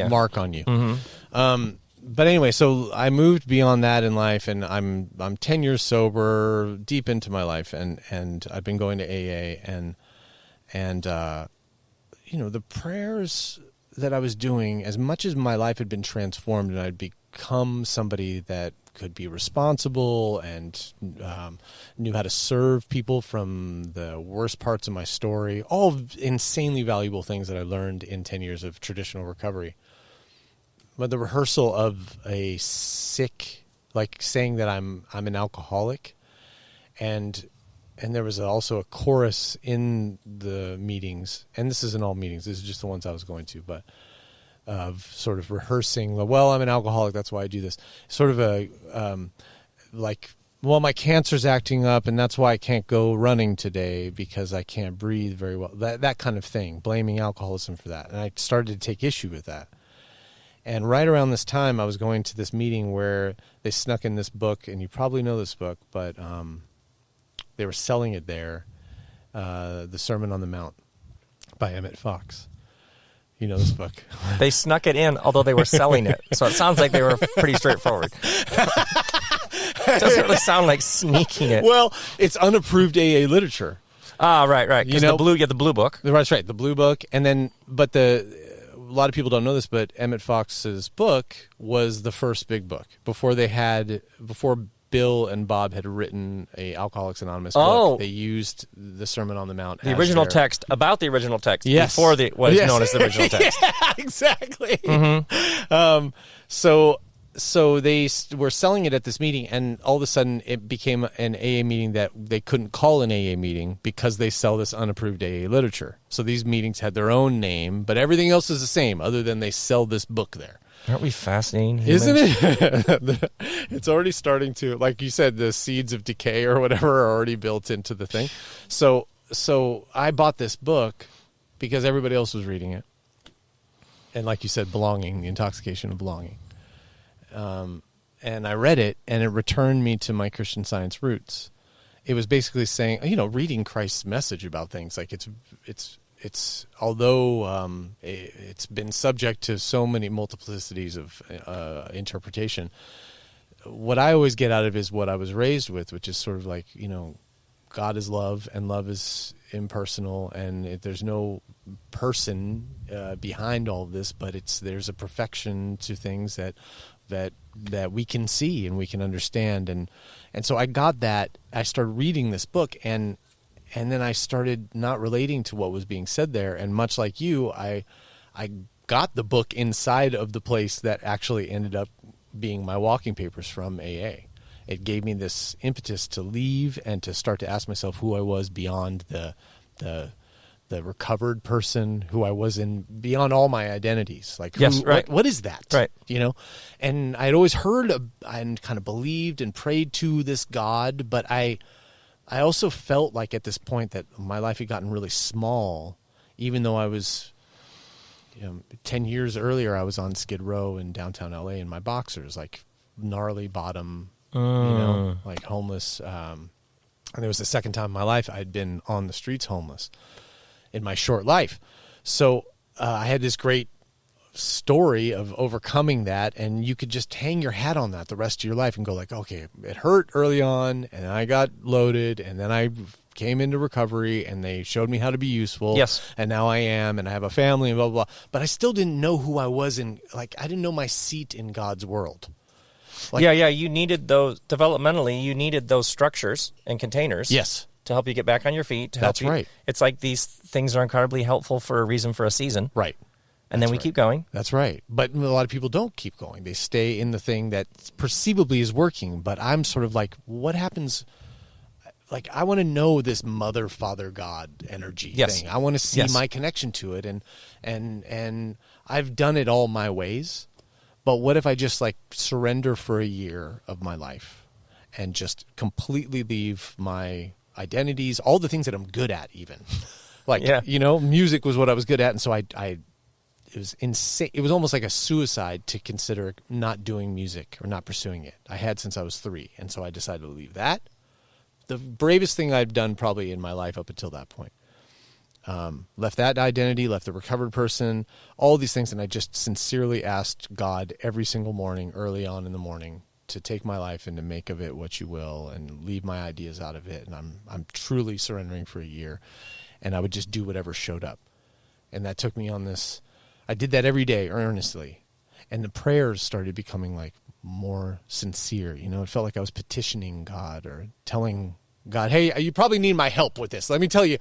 mark on you. Mm-hmm. But anyway, so I moved beyond that in life, and I'm 10 years sober, deep into my life, and I've been going to AA, and the prayers that I was doing, as much as my life had been transformed and I'd become somebody that could be responsible and knew how to serve people from the worst parts of my story, all insanely valuable things that I learned in 10 years of traditional recovery. But the rehearsal of a sick, like saying that I'm an alcoholic, and there was also a chorus in the meetings, and this isn't all meetings, this is just the ones I was going to, but of sort of rehearsing, well, I'm an alcoholic, that's why I do this. Sort of a, my cancer's acting up, and that's why I can't go running today because I can't breathe very well. That kind of thing, blaming alcoholism for that. And I started to take issue with that. And right around this time, I was going to this meeting where they snuck in this book, and you probably know this book, but they were selling it there, The Sermon on the Mount by Emmett Fox. You know this book. They snuck it in, although they were selling it. So it sounds like they were pretty straightforward. It doesn't really sound like sneaking it. Well, it's unapproved AA literature. Ah, right. Because the blue book. That's right, the blue book. And then, but a lot of people don't know this, but Emmett Fox's book was the first big book before Bill and Bob had written a Alcoholics Anonymous book. They used the Sermon on the Mount. The original text, about the original text, yes. Before what is known as the original text. Yeah, exactly. Mm-hmm. So they were selling it at this meeting, and all of a sudden it became an AA meeting that they couldn't call an AA meeting because they sell this unapproved AA literature. So these meetings had their own name, but everything else is the same other than they sell this book there. Aren't we fascinating humans? Isn't it? It's already starting to, like you said, the seeds of decay or whatever are already built into the thing. So I bought this book because everybody else was reading it. And like you said, belonging, the intoxication of belonging. And I read it, and it returned me to my Christian Science roots. It was basically saying, reading Christ's message about things. Like it's although it's been subject to so many multiplicities of interpretation, what I always get out of it is what I was raised with, which is sort of like, God is love, and love is impersonal, and there's no person behind all of this, but there's a perfection to things that we can see and we can understand, and so I got that. I started reading this book, and then I started not relating to what was being said there, and much like you, I got the book inside of the place that actually ended up being my walking papers from AA. It gave me this impetus to leave and to start to ask myself who I was beyond the recovered person, who I was beyond all my identities. Like, what is that? Right. And I'd always heard and kind of believed and prayed to this God, but I also felt like at this point that my life had gotten really small, even though I was, 10 years earlier, I was on Skid Row in downtown LA in my boxers, like gnarly bottom, like homeless. And it was the second time in my life I'd been on the streets homeless in my short life. So I had this great story of overcoming that, and you could just hang your hat on that the rest of your life and go like, okay, it hurt early on, and I got loaded, and then I came into recovery, and they showed me how to be useful. Yes. And now I am, and I have a family, and blah, blah, blah. But I still didn't know who I was I didn't know my seat in God's world. Like, yeah, you needed those, developmentally, you needed those structures and containers. Yes. To help you get back on your feet. That's right. It's like these things are incredibly helpful for a reason, for a season. Right. And then we keep going. That's right. But a lot of people don't keep going. They stay in the thing that perceivably is working. But I'm sort of like, what happens? Like, I want to know this mother, father, God energy thing. I want to see my connection to it. And I've done it all my ways. But what if I just like surrender for a year of my life and just completely leave my identities, all the things that I'm good at even. Like, music was what I was good at. And so it was insane. It was almost like a suicide to consider not doing music or not pursuing it. I had since I was 3. And so I decided to leave that. The bravest thing I've done probably in my life up until that point. Left that identity, left the recovered person, all these things. And I just sincerely asked God every single morning, early on in the morning, to take my life and to make of it what you will and leave my ideas out of it. And I'm truly surrendering for a year. And I would just do whatever showed up. And that took me on this. I did that every day earnestly. And the prayers started becoming like more sincere. It felt like I was petitioning God or telling God, hey, you probably need my help with this. Let me tell you,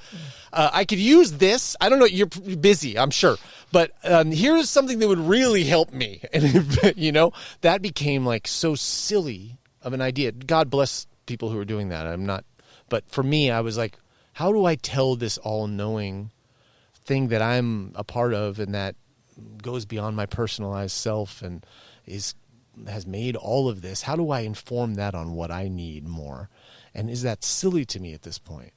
I could use this. I don't know. You're busy, I'm sure. But here's something that would really help me. And, that became like so silly of an idea. God bless people who are doing that. I'm not. But for me, I was like, how do I tell this all-knowing thing that I'm a part of and that goes beyond my personalized self and has made all of this? How do I inform that on what I need more? And is that silly to me at this point?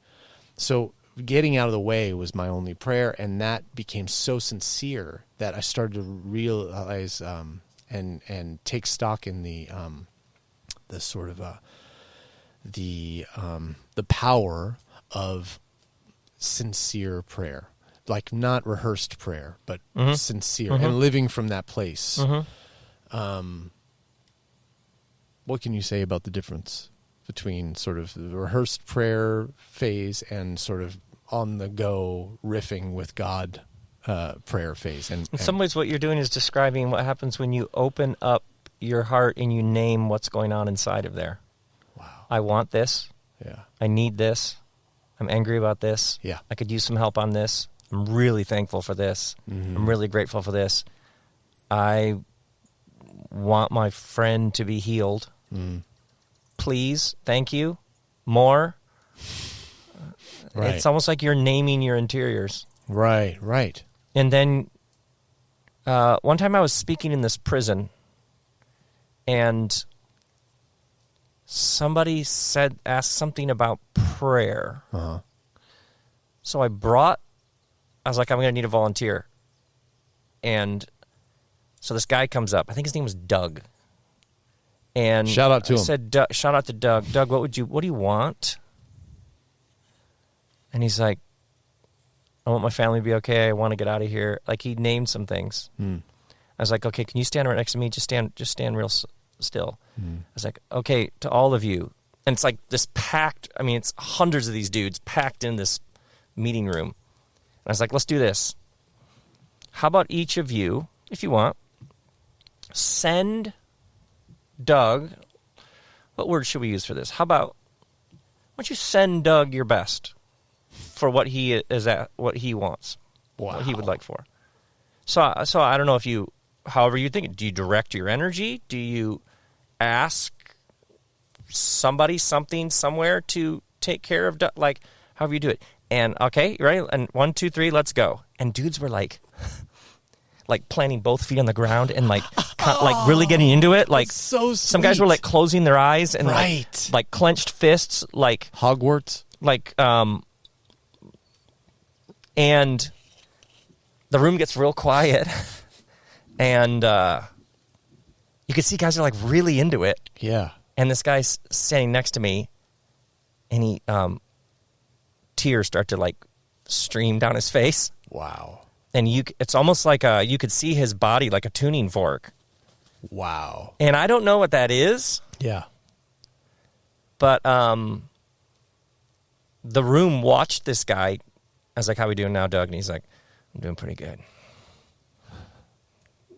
So getting out of the way was my only prayer, and that became so sincere that I started to realize and take stock in the sort of the power of sincere prayer. Like not rehearsed prayer, but sincere and living from that place. What can you say about the difference between sort of the rehearsed prayer phase and sort of on the go riffing with God prayer phase? And in some ways, what you're doing is describing what happens when you open up your heart and you name what's going on inside of there. Wow. I want this. Yeah. I need this. I'm angry about this. Yeah. I could use some help on this. I'm really thankful for this. I'm really grateful for this. I want my friend to be healed. Please, thank you. More. Right. It's almost like you're naming your interiors. Right. And then one time I was speaking in this prison, and somebody asked something about prayer. So I was like, I'm going to need a volunteer. And so this guy comes up. I think his name was Doug. And shout out to him. I said, shout out to Doug. Doug, what do you want? And he's like, I want my family to be okay. I want to get out of here. Like, he named some things. I was like, okay, can you stand right next to me? Just stand real still. I was like, okay, to all of you. And it's like this packed, it's hundreds of these dudes packed in this meeting room. And I was like, let's do this. How about each of you, if you want, send Doug, what word should we use for this? How about, why don't you send Doug your best for what he is at, what he wants, what he would like for. So I don't know if you, however you think, do you direct your energy? Do you ask somebody, something, somewhere to take care of Doug? Like, however you do it. And, okay, you ready? And 1, 2, 3, let's go. And dudes were like planting both feet on the ground and like really getting into it. Like, so some guys were like closing their eyes and right. like clenched fists, like Hogwarts. Like, and the room gets real quiet, and you can see guys are like really into it. Yeah. And this guy's standing next to me, and he tears start to like stream down his face. Wow. And it's almost like you could see his body like a tuning fork. Wow. And I don't know what that is. Yeah. But the room watched this guy. I was like, how we doing now, Doug? And he's like, I'm doing pretty good.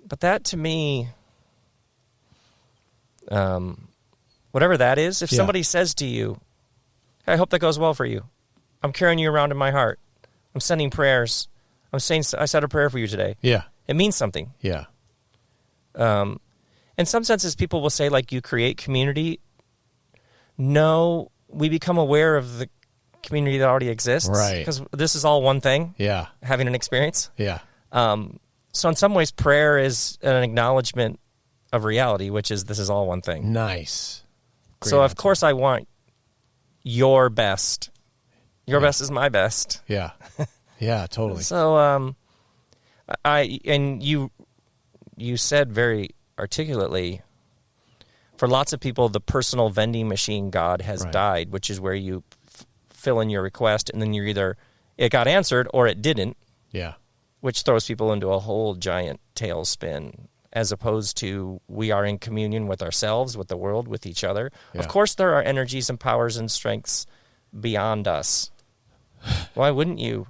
But that to me, whatever that is, if somebody says to you, hey, I hope that goes well for you. I'm carrying you around in my heart. I'm sending prayers. I'm saying I said a prayer for you today. Yeah. It means something. Yeah. In some senses, people will say, like, you create community. No, we become aware of the community that already exists. Right. Because this is all one thing. Yeah. Having an experience. Yeah. So in some ways, prayer is an acknowledgement of reality, which is this is all one thing. Nice. Great so, answer. of course, I want your best. Your best is my best. Yeah. Yeah, totally. So, you said very articulately, for lots of people, the personal vending machine God has died, which is where you fill in your request, and then you're either, it got answered or it didn't. Yeah. Which throws people into a whole giant tailspin, as opposed to we are in communion with ourselves, with the world, with each other. Yeah. Of course, there are energies and powers and strengths beyond us. Why wouldn't you?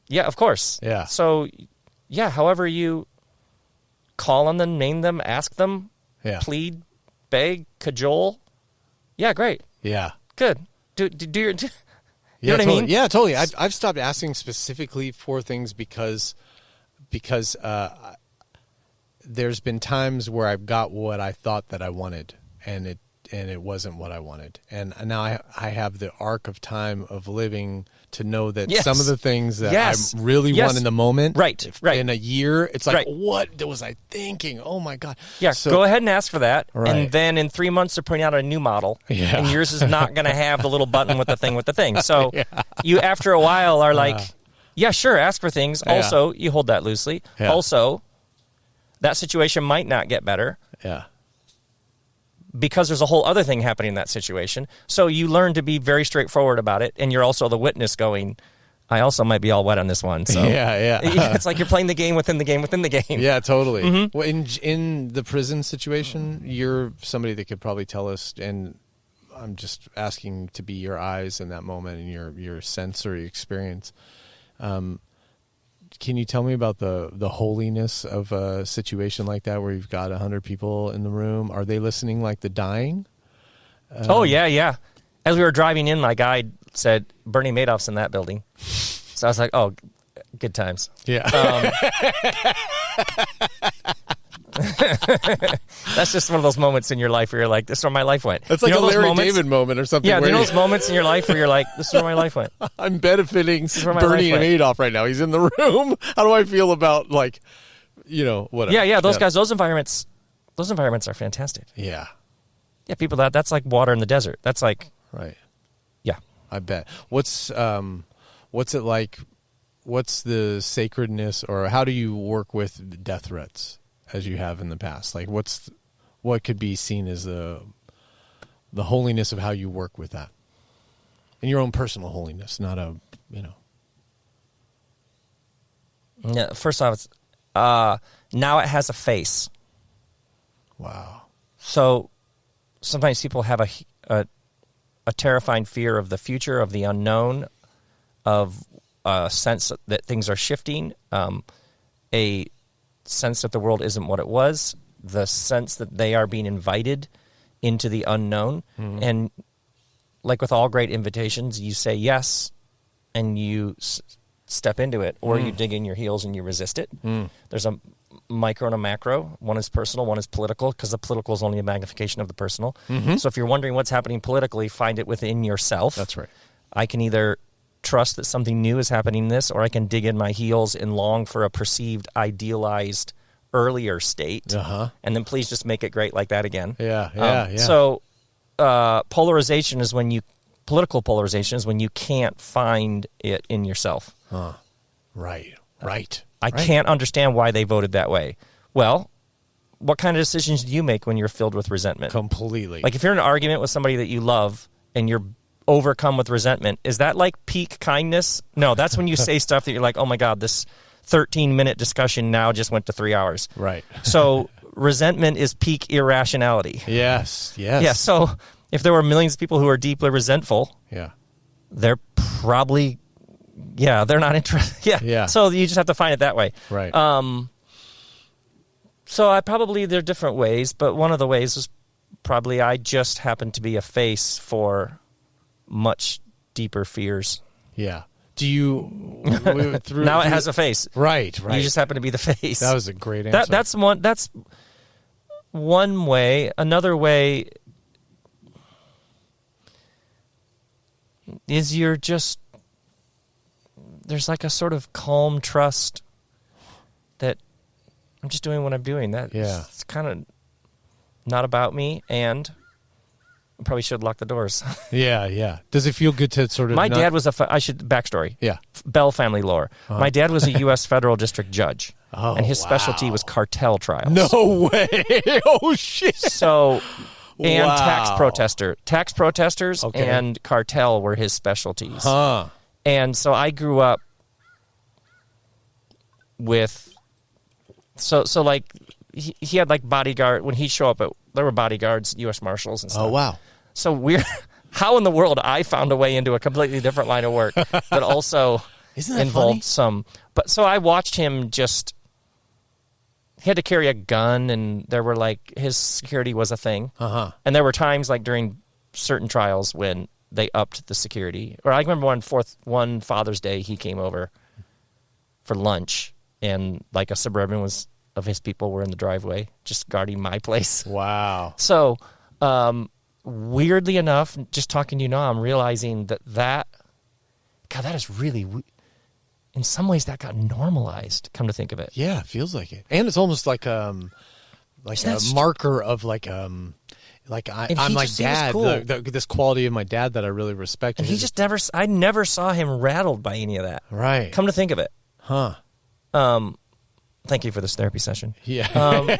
Yeah, of course. Yeah. So, yeah, however you call on them, name them, ask them, plead, beg, cajole. Yeah, great. Yeah. Good. Do your... You know what totally. I mean? Yeah, totally. I've stopped asking specifically for things because there's been times where I've got what I thought that I wanted, and it wasn't what I wanted. And now I have the arc of time of living to know that some of the things that I really want in the moment, right. in a year, it's like, what was I thinking? Oh, my God. Yeah, so, go ahead and ask for that. Right. And then in 3 months, they're putting out a new model. Yeah. And yours is not going to have the little button with the thing. So you, after a while, are like, yeah, sure, ask for things. Also, you hold that loosely. Yeah. Also, that situation might not get better. Yeah. Because there's a whole other thing happening in that situation. So you learn to be very straightforward about it, and you're also the witness going, I also might be all wet on this one. So yeah. It's like you're playing the game within the game within the game. Yeah, totally. Mm-hmm. Well, in the prison situation, you're somebody that could probably tell us, and I'm just asking to be your eyes in that moment and your sensory experience. Can you tell me about the holiness of a situation like that where you've got 100 people in the room? Are they listening like the dying? Oh, yeah. As we were driving in, my guide said, Bernie Madoff's in that building. So I was like, oh, good times. Yeah. That's just one of those moments in your life where you're like, this is where my life went. It's like a Larry David moment or something. Yeah, those moments in your life where you're like, this is where my life went. I'm benefiting Bernie Madoff right now. He's in the room. How do I feel about, like, whatever? Yeah, those guys, those environments are fantastic. Yeah. Yeah, people, that's like water in the desert. That's like... Right. Yeah. I bet. What's it like? What's the sacredness, or how do you work with death threats as you have in the past? Like, what could be seen as the holiness of how you work with that, and your own personal holiness, not a. Yeah. First off, it's, now it has a face. Wow. So sometimes people have a terrifying fear of the future, of the unknown, of a sense that things are shifting, a sense that the world isn't what it was, the sense that they are being invited into the unknown. Mm-hmm. And like with all great invitations, you say yes and you step into it, or you dig in your heels and you resist it. There's a micro and a macro. One is personal, one is political, because the political is only a magnification of the personal. Mm-hmm. So if you're wondering what's happening politically, find it within yourself. That's right. I can either trust that something new is happening in this, or I can dig in my heels and long for a perceived, idealized, earlier state. Uh-huh. And then please just make it great like that again. Yeah. So polarization is when political polarization is when you can't find it in yourself. Right. I can't understand why they voted that way. Well, what kind of decisions do you make when you're filled with resentment? Completely. Like if you're in an argument with somebody that you love and you're overcome with resentment, is that like peak kindness? No, that's when you say stuff that you're like, oh my God, this 13-minute discussion now just went to 3 hours. Right. So resentment is peak irrationality. Yes. Yeah, so if there were millions of people who are deeply resentful, they're probably, they're not interested. Yeah. So you just have to find it that way. Right. So there are different ways, but one of the ways is probably I just happen to be a face for much deeper fears. Yeah. Do you... Now it has a face. Right. You just happen to be the face. That was a great answer. That's one way. Another way is there's like a sort of calm trust that I'm just doing what I'm doing. It's kind of not about me, and I probably should lock the doors. Yeah. Does it feel good to sort of... My dad was backstory. Yeah. Bell family lore. My dad was a U.S. federal district judge, and his specialty was cartel trials. No way! Oh, shit! So, and tax protesters and cartel were his specialties. And so I grew up with... So like, he had like bodyguard, when he'd show up, there were bodyguards, U.S. Marshals and stuff. Oh, wow. So weird. How in the world I found a way into a completely different line of work that also involved some... But so I watched him just... He had to carry a gun, and there were like... His security was a thing. And there were times like during certain trials when they upped the security. Or I remember one Father's Day, he came over for lunch, and like a Suburban of his people were in the driveway just guarding my place. Wow. So, weirdly enough, just talking to you now, I'm realizing that is really, in some ways that got normalized, come to think of it. Yeah, it feels like it. And it's almost like a marker of I'm like dad, cool. This quality of my dad that I really respect. And I never saw him rattled by any of that. Right. Come to think of it. Thank you for this therapy session. Yeah.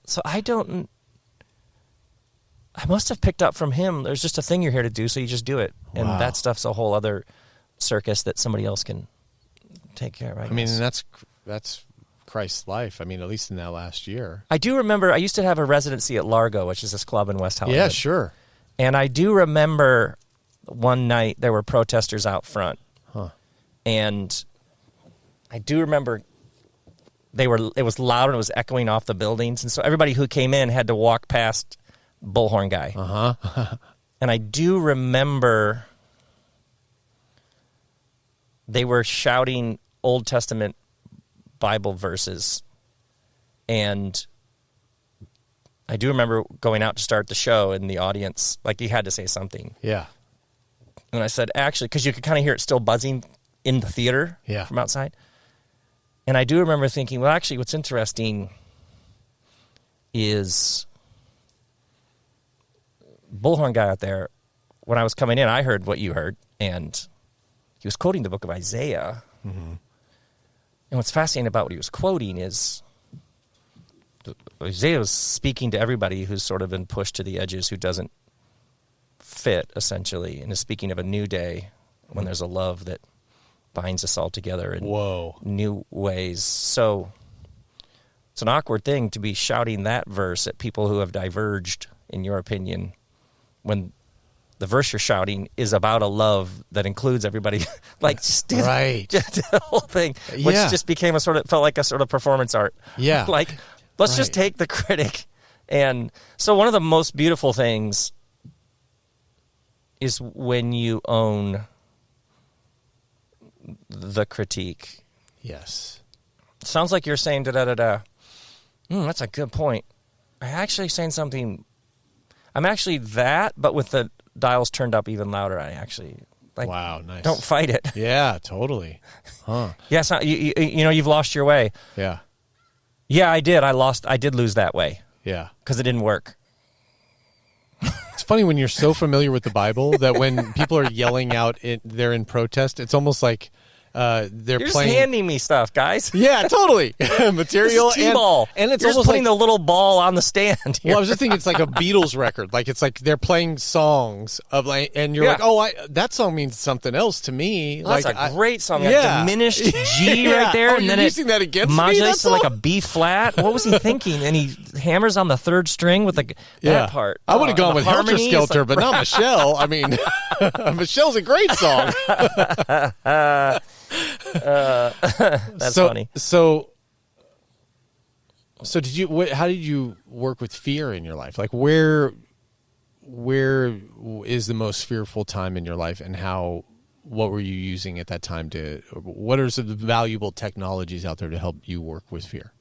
So I must have picked up from him. There's just a thing you're here to do, so you just do it. And that stuff's a whole other circus that somebody else can take care of. I mean, that's Christ's life. I mean, at least in that last year. I do remember I used to have a residency at Largo, which is this club in West Hollywood. Yeah, sure. And I do remember one night there were protesters out front. And I do remember it was loud and it was echoing off the buildings. And so everybody who came in had to walk past Bullhorn Guy. And I do remember they were shouting Old Testament Bible verses. And I do remember going out to start the show in the audience, like you had to say something. Yeah. And I said, actually, because you could kind of hear it still buzzing in the theater from outside. And I do remember thinking, well, actually, what's interesting is Bullhorn Guy out there, when I was coming in, I heard what you heard, and he was quoting the book of Isaiah. And what's fascinating about what he was quoting is Isaiah was speaking to everybody who's sort of been pushed to the edges, who doesn't fit, essentially, and is speaking of a new day when there's a love that binds us all together in new ways. So it's an awkward thing to be shouting that verse at people who have diverged, in your opinion, when the verse you're shouting is about a love that includes everybody. Just the whole thing, which just became felt like a sort of performance art. Yeah. Let's just take the critic. And so one of the most beautiful things is when you own the critique. Yes. Sounds like you're saying da-da-da-da. That's a good point. I'm actually saying something. I'm actually that, but with the dials turned up even louder. I actually wow, nice. Don't fight it. Yeah, totally. Yes, you've lost your way. Yeah. Yeah, I did. I did lose that way. Yeah. Because it didn't work. It's funny when you're so familiar with the Bible that when people are yelling out, they're in protest, it's almost like they're You're playing. just handing me stuff, guys. Yeah, totally. Material This is T-ball. and it's You're just almost putting like, the little ball on the stand here. well, I was just thinking it's like a Beatles record. Like it's like they're playing songs of like, and you're Yeah. like, oh, that song means something else to me. Well, like that's a great song. Yeah. Diminished G Yeah. right there, Oh, and you're then using that against me, modulates that to like a song? B flat. What was he thinking? And he hammers on the third string with that part. I would have gone the with Helter harmony, it's Skelter, like- but not Michelle. I mean, Michelle's a great song. That's funny. So did you? How did you work with fear in your life? Like where is the most fearful time in your life, and what were you using at that time what are some valuable technologies out there to help you work with fear?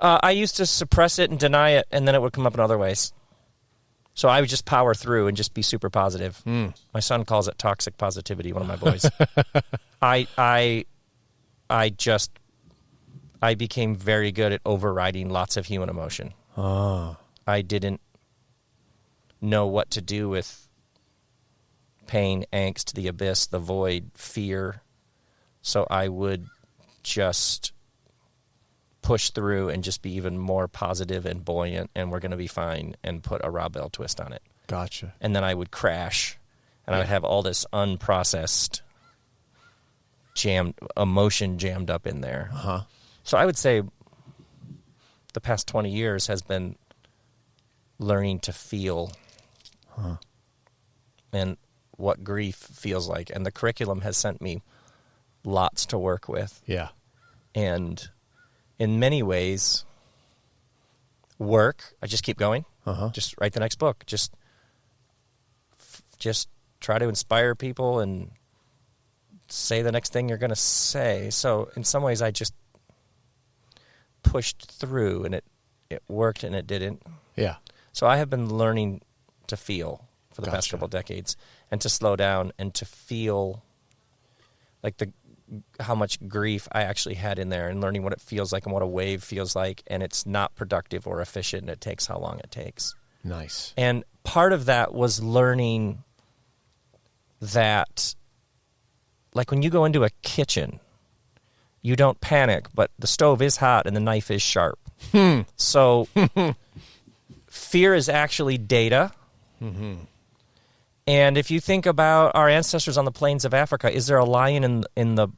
I used to suppress it and deny it, and then it would come up in other ways. So I would just power through and just be super positive. My son calls it toxic positivity, one of my boys. I became very good at overriding lots of human emotion. I didn't know what to do with pain, angst, the abyss, the void, fear. So I would just push through and just be even more positive and buoyant, and we're going to be fine, and put a Rob Bell twist on it. Gotcha. And then I would crash, and I would have all this unprocessed emotion jammed up in there. So I would say the past 20 years has been learning to feel and what grief feels like. And the curriculum has sent me lots to work with. Yeah. And in many ways, I just keep going. Just write the next book. Just try to inspire people and say the next thing you're going to say. So in some ways, I just pushed through, and it worked and it didn't. Yeah. So I have been learning to feel for the past Gotcha. couple of decades, and to slow down and to feel like how much grief I actually had in there, and learning what it feels like and what a wave feels like, and it's not productive or efficient, and it takes how long it takes. Nice. And part of that was learning that, like when you go into a kitchen, you don't panic, but the stove is hot and the knife is sharp. So fear is actually data. And if you think about our ancestors on the plains of Africa, is there a lion in the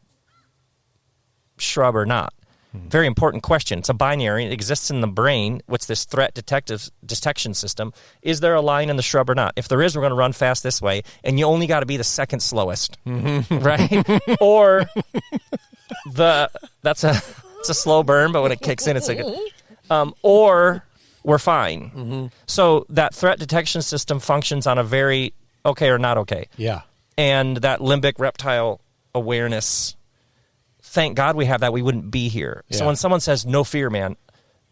shrub or not? Very important question. It's a binary. It exists in the brain. What's this threat detection system? Is there a lion in the shrub or not? If there is, we're going to run fast this way, and you only got to be the second slowest, right? Or it's a slow burn, but when it kicks in, it's a good. Or we're fine. So that threat detection system functions on a very okay or not okay. Yeah. And that limbic reptile awareness, thank God we have that. We wouldn't be here. Yeah. So when someone says, no fear, man,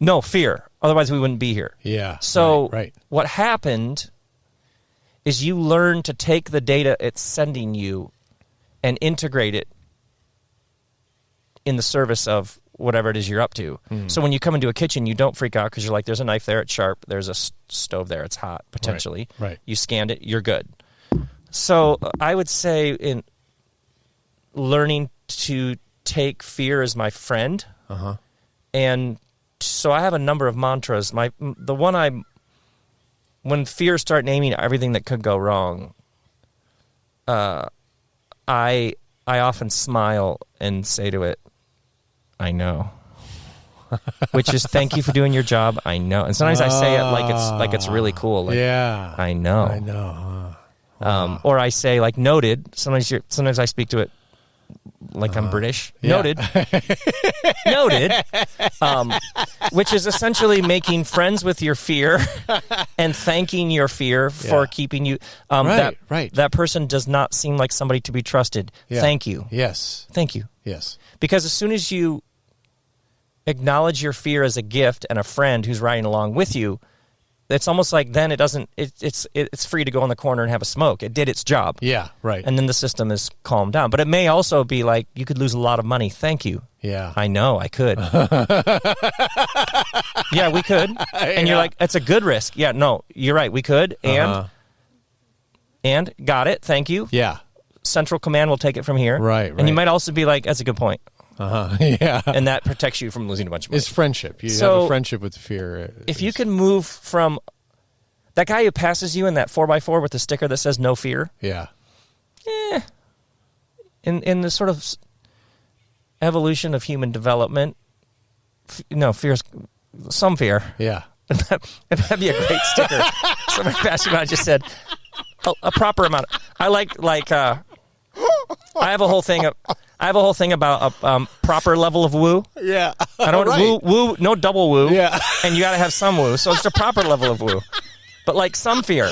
no fear. Otherwise, we wouldn't be here. Yeah. So right. What happened is you learn to take the data it's sending you and integrate it in the service of whatever it is you're up to. So when you come into a kitchen, you don't freak out because you're like, there's a knife there, it's sharp. There's a stove there, it's hot, potentially. Right. You scanned it, you're good. So I would say in learning to take fear as my friend. And so I have a number of mantras. When fear starts naming everything that could go wrong, I often smile and say to it, I know. Which is, thank you for doing your job. I know. And sometimes I say it like it's really cool. Like, yeah. I know. I know. Or I say like noted. Sometimes I speak to it like I'm British. Yeah. Noted. Noted. Which is essentially making friends with your fear and thanking your fear for keeping you. Right. That person does not seem like somebody to be trusted. Yeah. Thank you. Yes. Thank you. Yes. Because as soon as you acknowledge your fear as a gift and a friend who's riding along with you, it's almost like then it's free to go in the corner and have a smoke. It did its job. Yeah. Right. And then the system is calmed down. But it may also be like, you could lose a lot of money. Thank you. Yeah. I know, I could. Yeah, we could. And you're like, it's a good risk. Yeah, no, you're right, we could. And got it. Thank you. Yeah. central command will take it from here. Right. And you might also be like, that's a good point. Yeah. And that protects you from losing a bunch of money. It's friendship. You have a friendship with fear. If you can move from that guy who passes you in that 4x4 with the sticker that says no fear. Yeah. In the sort of evolution of human development, fear's some fear. Yeah. That'd be a great sticker. Somebody passed you by just said a proper amount. I have a whole thing about a proper level of woo. Yeah. I don't woo, no double woo. Yeah. And you got to have some woo. So it's a proper level of woo. But like some fear.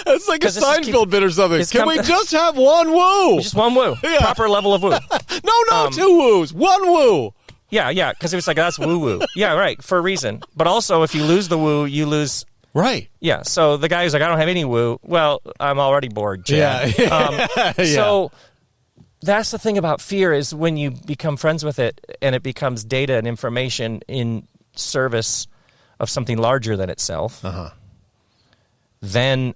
It's like a Seinfeld bit or something. Can we just have one woo? Just one woo. Yeah. Proper level of woo. No, 2 woos. 1 woo. Yeah, because it was like, that's woo-woo. Yeah, right, for a reason. But also, if you lose the woo, you lose... Right. Yeah, so the guy who's like, I don't have any woo. Well, I'm already bored, Chad. Yeah. So that's the thing about fear is when you become friends with it and it becomes data and information in service of something larger than itself, then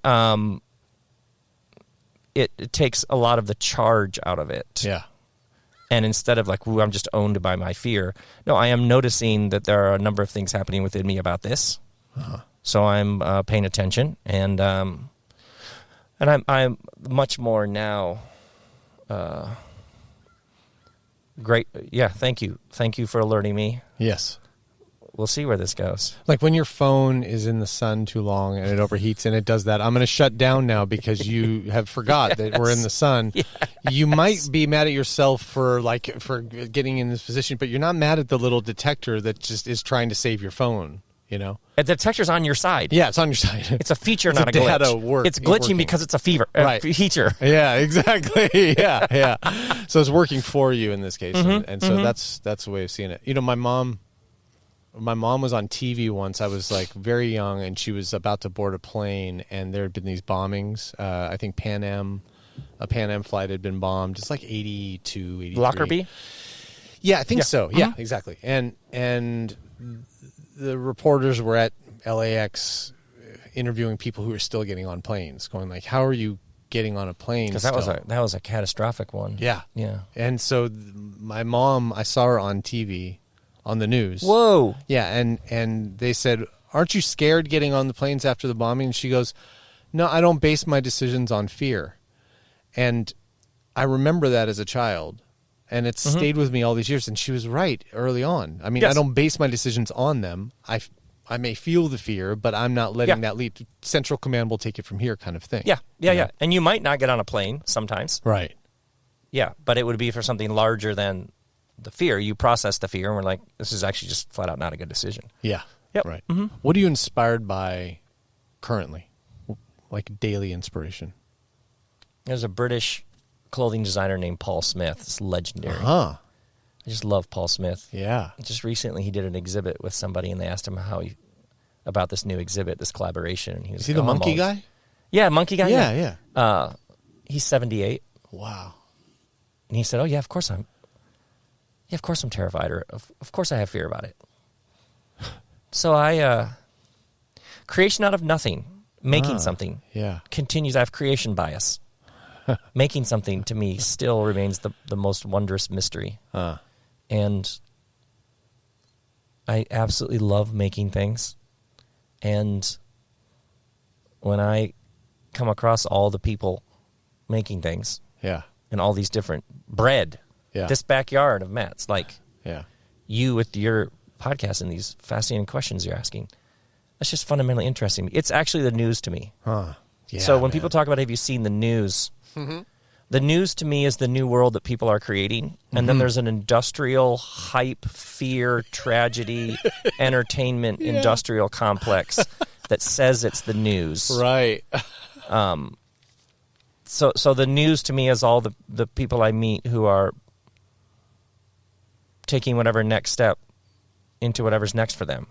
it takes a lot of the charge out of it. Yeah. And instead of like, I'm just owned by my fear, no, I am noticing that there are a number of things happening within me about this. So I'm paying attention, and I'm much more now. Great, yeah. Thank you for alerting me. Yes. We'll see where this goes. Like when your phone is in the sun too long and it overheats and it does that, I'm going to shut down now because you have forgot that we're in the sun. Yes. You might be mad at yourself for getting in this position, but you're not mad at the little detector that just is trying to save your phone, And the detector's on your side. Yeah, it's on your side. It's a feature, not a glitch. It's glitching because it's a feature. Yeah, exactly. Yeah. So it's working for you in this case, and so that's the way of seeing it. My mom was on TV once. I was like very young, and she was about to board a plane, and there had been these bombings. I think a Pan Am flight had been bombed. It's like 82, 83. Lockerbie? Yeah, I think so. Yeah, exactly. And the reporters were at LAX interviewing people who were still getting on planes, going like, "How are you getting on a plane?" Because that was a catastrophic one. Yeah. And so my mom, I saw her on TV. On the news. Whoa. Yeah, and they said, "Aren't you scared getting on the planes after the bombing?" And she goes, "No, I don't base my decisions on fear." And I remember that as a child, and it's stayed with me all these years. And she was right early on. I mean, I don't base my decisions on them. I may feel the fear, but I'm not letting that lead. Central command will take it from here, kind of thing. Yeah. And you might not get on a plane sometimes. Right. Yeah, but it would be for something larger than the fear. You process the fear, and we're like, this is actually just flat out not a good decision. Yeah. Yep. Right. What are you inspired by currently? Like daily inspiration? There's a British clothing designer named Paul Smith. It's legendary. I just love Paul Smith. Yeah. Just recently he did an exhibit with somebody, and they asked him about this new exhibit, this collaboration. And he was Is he the monkey guy? Yeah, monkey guy. Yeah. He's 78. Wow. And he said, "Oh yeah, of course I'm terrified, or of course I have fear about it." So creation out of nothing, making something, continues. I have creation bias. Making something to me still remains the most wondrous mystery. And I absolutely love making things. And when I come across all the people making things, and all these different bread, this backyard of Matt's, like you with your podcast and these fascinating questions you're asking, that's just fundamentally interesting. It's actually the news to me. So when people talk about, have you seen the news? The news to me is the new world that people are creating. And then there's an industrial hype, fear, tragedy, entertainment industrial complex that says it's the news. Right. So the news to me is all the people I meet who are taking whatever next step into whatever's next for them.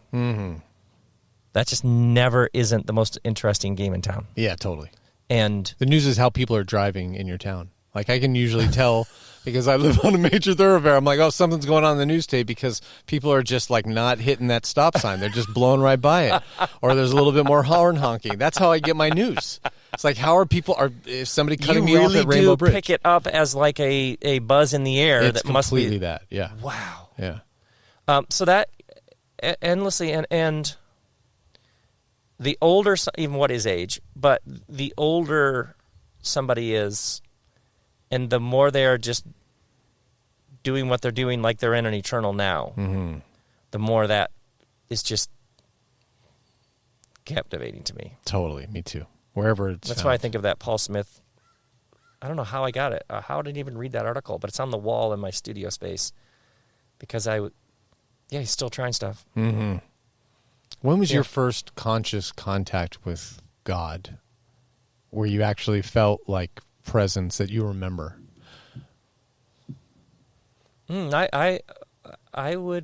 That just never isn't the most interesting game in town. Yeah, totally. And the news is how people are driving in your town. Like I can usually tell because I live on a major thoroughfare. I'm like, oh, something's going on in the news tape because people are just like not hitting that stop sign. They're just blowing right by it. Or there's a little bit more horn honking. That's how I get my news. It's like, how are people? Is somebody cutting me really off at Rainbow Bridge? Pick it up as like a buzz in the air. It's that must be completely that. Yeah. Wow. Yeah. So that endlessly and the older, even what is age, but the older somebody is, and the more they are just doing what they're doing, like they're in an eternal now, the more that is just captivating to me. Totally. Me too. Wherever it's That's found. why I think of that Paul Smith. I don't know how I got it. How did I even read that article? But it's on the wall in my studio space because he's still trying stuff. Mm-hmm. When was your first conscious contact with God, where you actually felt like presence that you remember? I would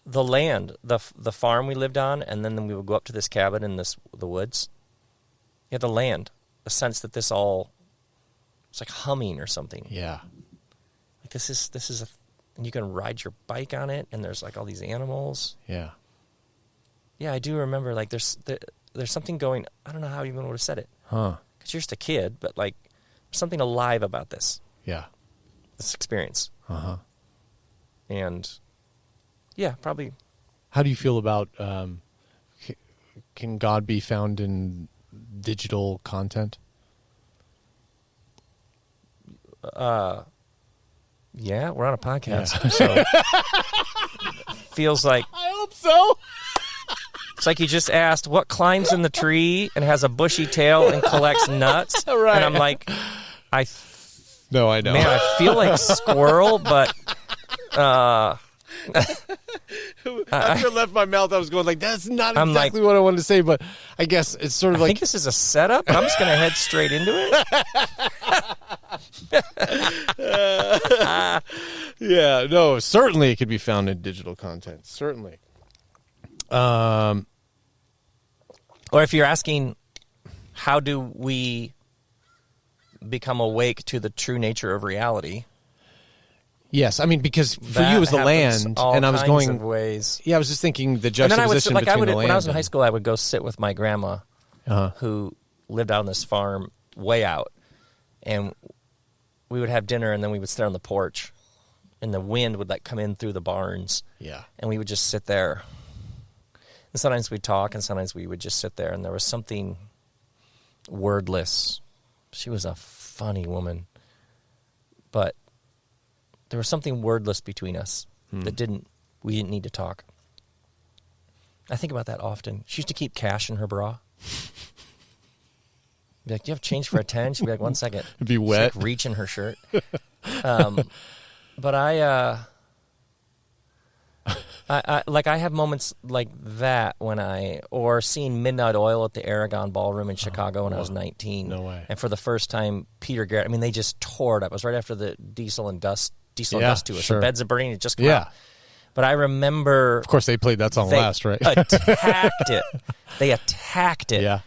the land, the farm we lived on, and then we would go up to this cabin in the woods. Yeah, the land, the sense that it's like humming or something. Yeah. Like this is and you can ride your bike on it, and there's like all these animals. Yeah. Yeah, I do remember. Like there's something going. I don't know how even would have said it. Huh. Because you're just a kid, but like there's something alive about this experience. Uh-huh. And yeah, probably. How do you feel about can God be found in digital content? Yeah, we're on a podcast, so feels like I hope so. it's like you just asked what climbs in the tree and has a bushy tail and collects nuts, Right. and I'm like, No, I know. man, I feel like squirrel, but after it left my mouth, I was going like, that's not I'm exactly what I wanted to say, but I guess it's sort of I like, think this is a setup, but I'm just going to head straight into it. yeah, no, certainly it could be found in digital content. Certainly. Or if you're asking, how do we become awake to the true nature of reality? Yes, I mean, because for That you it was the happens land, all and I was kinds going of ways. Yeah, I was just thinking the And then juxtaposition between the land. when I was in high school, I would go sit with my grandma, who lived out on this farm way out, and we would have dinner, and then we would sit on the porch, and the wind would like come in through the barns, and we would just sit there. And sometimes we'd talk, and sometimes we would just sit there, and there was something wordless. She was a funny woman, but there was something wordless between us that we didn't need to talk. I think about that often. She used to keep cash in her bra. Be like, do you have change for a 10? She'd be like, 1 second. It'd be wet. She'd like reach in her shirt. But I have moments like that or seeing Midnight Oil at the Aragon Ballroom in Chicago when I was 19. No way. And for the first time, Peter Garrett, I mean, they just tore it up. It was right after the Diesel and Dust tour. sure. So Beds of Burning had just come out. But I remember... Of course, they played that song last, right? attacked it. They attacked it. Yeah.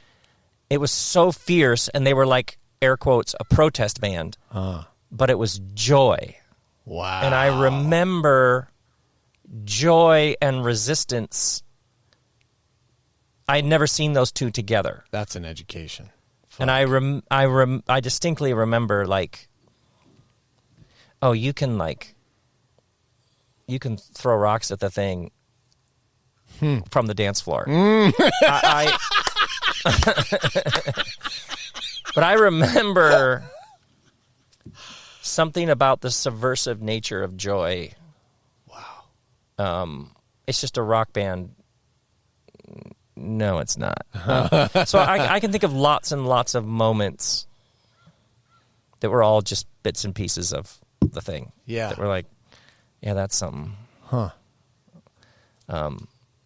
It was so fierce, and they were like, air quotes, a protest band. But it was joy. Wow. And I remember joy and resistance. I'd never seen those two together. That's an education. Fuck. And I distinctly remember, like, oh, you can throw rocks at the thing from the dance floor. But I remember something about the subversive nature of joy. Wow. It's just a rock band. No, it's not. So I can think of lots and lots of moments that were all just bits and pieces of the thing. Yeah. That were like, yeah, that's something. Huh.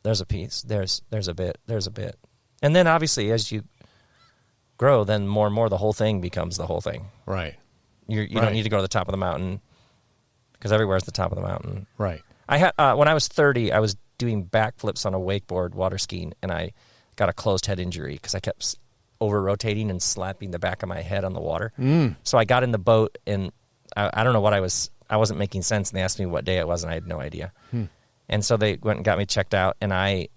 There's a piece. There's a bit. There's a bit. And then obviously as you grow, then more and more the whole thing becomes the whole thing. Right. You don't need to go to the top of the mountain because everywhere's the top of the mountain. Right. I had when I was 30, I was doing backflips on a wakeboard, water skiing, and I got a closed head injury because I kept over-rotating and slapping the back of my head on the water. So I got in the boat, and I don't know what I wasn't making sense, and they asked me what day it was, and I had no idea. And so they went and got me checked out, and I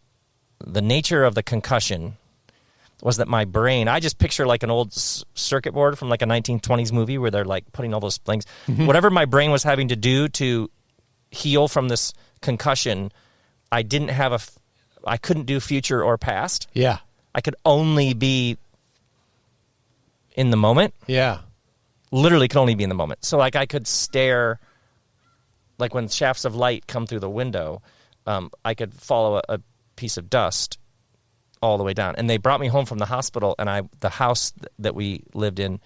the nature of the concussion was that my brain, I just picture like an old circuit board from like a 1920s movie where they're like putting all those things. Whatever my brain was having to do to heal from this concussion, I couldn't do future or past. Yeah. I could only be in the moment. Yeah. Literally could only be in the moment. So like I could stare, like when shafts of light come through the window, I could follow a piece of dust all the way down. And they brought me home from the hospital, and the house that we lived in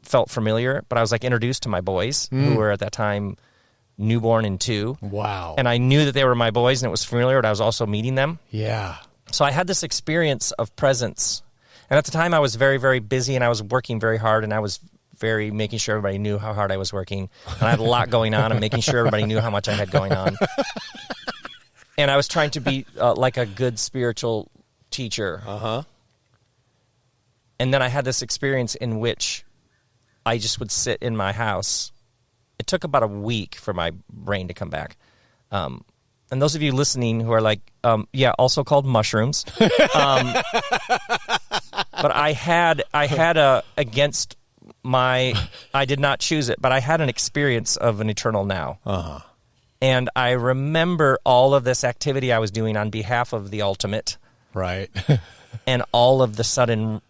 felt familiar, but I was like introduced to my boys who were at that time newborn and 2. Wow. And I knew that they were my boys and it was familiar, but I was also meeting them. Yeah. So I had this experience of presence. And at the time I was very, very busy and I was working very hard, and I was very making sure everybody knew how hard I was working. And I had a lot going on and making sure everybody knew how much I had going on. And I was trying to be like a good spiritual teacher. Uh-huh. And then I had this experience in which I just would sit in my house. It took about a week for my brain to come back. And those of you listening who are like, also called mushrooms. But I had against I did not choose it, but I had an experience of an eternal now. Uh-huh. And I remember all of this activity I was doing on behalf of the ultimate. Right. And all of the sudden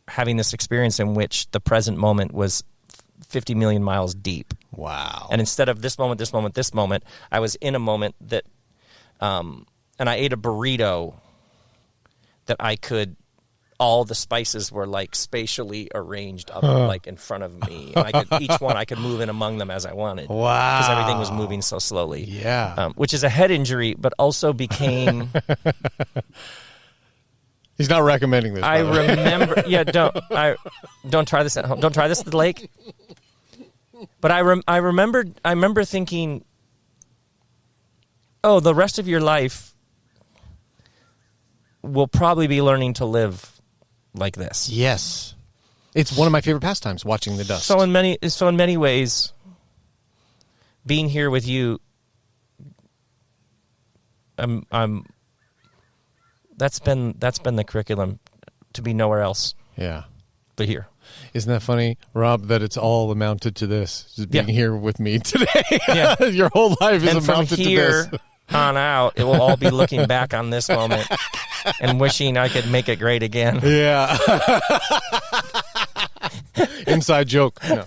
having this experience in which the present moment was 50 million miles deep. Wow. And instead of this moment, this moment, this moment, I was in a moment that, and I ate a burrito that all the spices were like spatially arranged up like in front of me. And each one I could move in among them as I wanted. Wow. Because everything was moving so slowly. Yeah. Which is a head injury, but also became... He's not recommending this. I remember... Yeah, don't try this at home. Don't try this at the lake. But I remember thinking, oh, the rest of your life will probably be learning to live like this. Yes. It's one of my favorite pastimes, watching the dust. So in many ways, being here with you, that's been the curriculum, to be nowhere else. Yeah. But here. Isn't that funny, Rob, that it's all amounted to this, just being here with me today? Yeah. Your whole life is and amounted from here to this. On out, it will all be looking back on this moment and wishing I could make it great again. Yeah. Inside joke. No.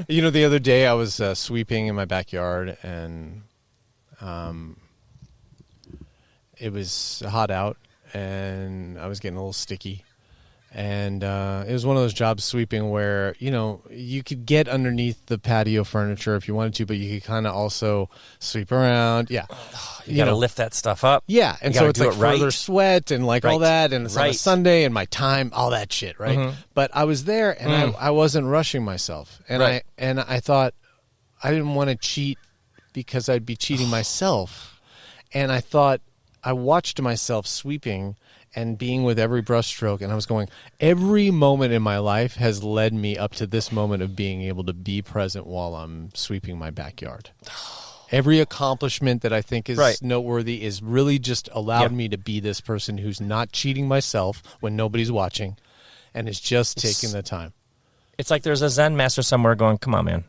The other day I was sweeping in my backyard, and it was hot out, and I was getting a little sticky. And it was one of those jobs, sweeping, where, you could get underneath the patio furniture if you wanted to, but you could kind of also sweep around. Yeah. You got to lift that stuff up. Yeah. And so it's like further right. sweat and like all that. And it's on a Sunday and my time, all that shit. Right. Mm-hmm. But I was there, and I wasn't rushing myself. And I thought I didn't want to cheat because I'd be cheating myself. And I thought, I watched myself sweeping and being with every brushstroke, and I was going, every moment in my life has led me up to this moment of being able to be present while I'm sweeping my backyard. Every accomplishment that I think is noteworthy is really just allowed me to be this person who's not cheating myself when nobody's watching, and is just taking the time. It's like there's a Zen master somewhere going, come on, man.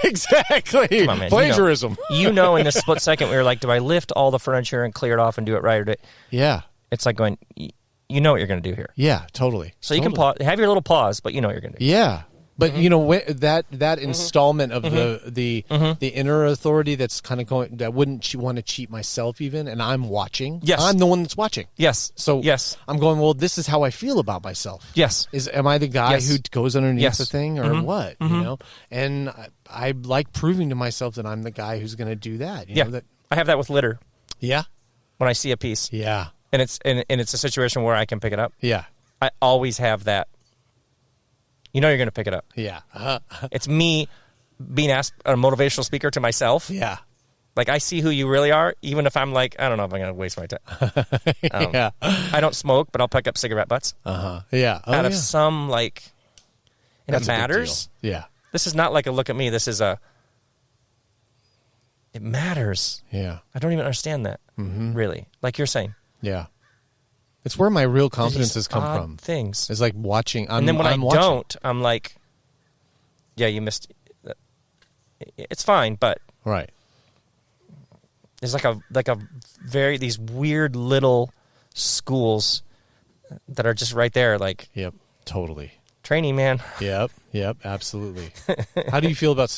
Exactly. Come on, man. Plagiarism. In this split second, we were like, do I lift all the furniture and clear it off and do it right? Or Yeah. It's like going, you know what you're going to do here. Yeah, totally. So you can pause, have your little pause, but you know what you're going to do. Yeah. But, that installment of the inner authority that's kind of going, that wouldn't want to cheat myself even, and I'm watching. Yes. I'm the one that's watching. Yes. So I'm going, well, this is how I feel about myself. Yes. Am I the guy who goes underneath the thing, or what? Mm-hmm. And I like proving to myself that I'm the guy who's going to do that. You know, that, I have that with litter. Yeah. When I see a piece. Yeah. And it's a situation where I can pick it up. Yeah. I always have that. You know you're going to pick it up. Yeah. It's me being asked a motivational speaker to myself. Yeah. Like, I see who you really are, even if I'm like, I don't know if I'm going to waste my time. Yeah. I don't smoke, but I'll pick up cigarette butts. Yeah. Out of some, and That's it matters. Yeah. This is not like a look at me. This is It matters. Yeah. I don't even understand that, really. Like you're saying. Yeah. It's where my real confidence These has come odd from. things. It's like watching. And then when I'm I watching. don't, I'm like, yeah, you missed. It's fine, but Right. there's like a very these weird little schools that are just right there, like Yep. Totally. training, man. Yep. Absolutely. How do you feel about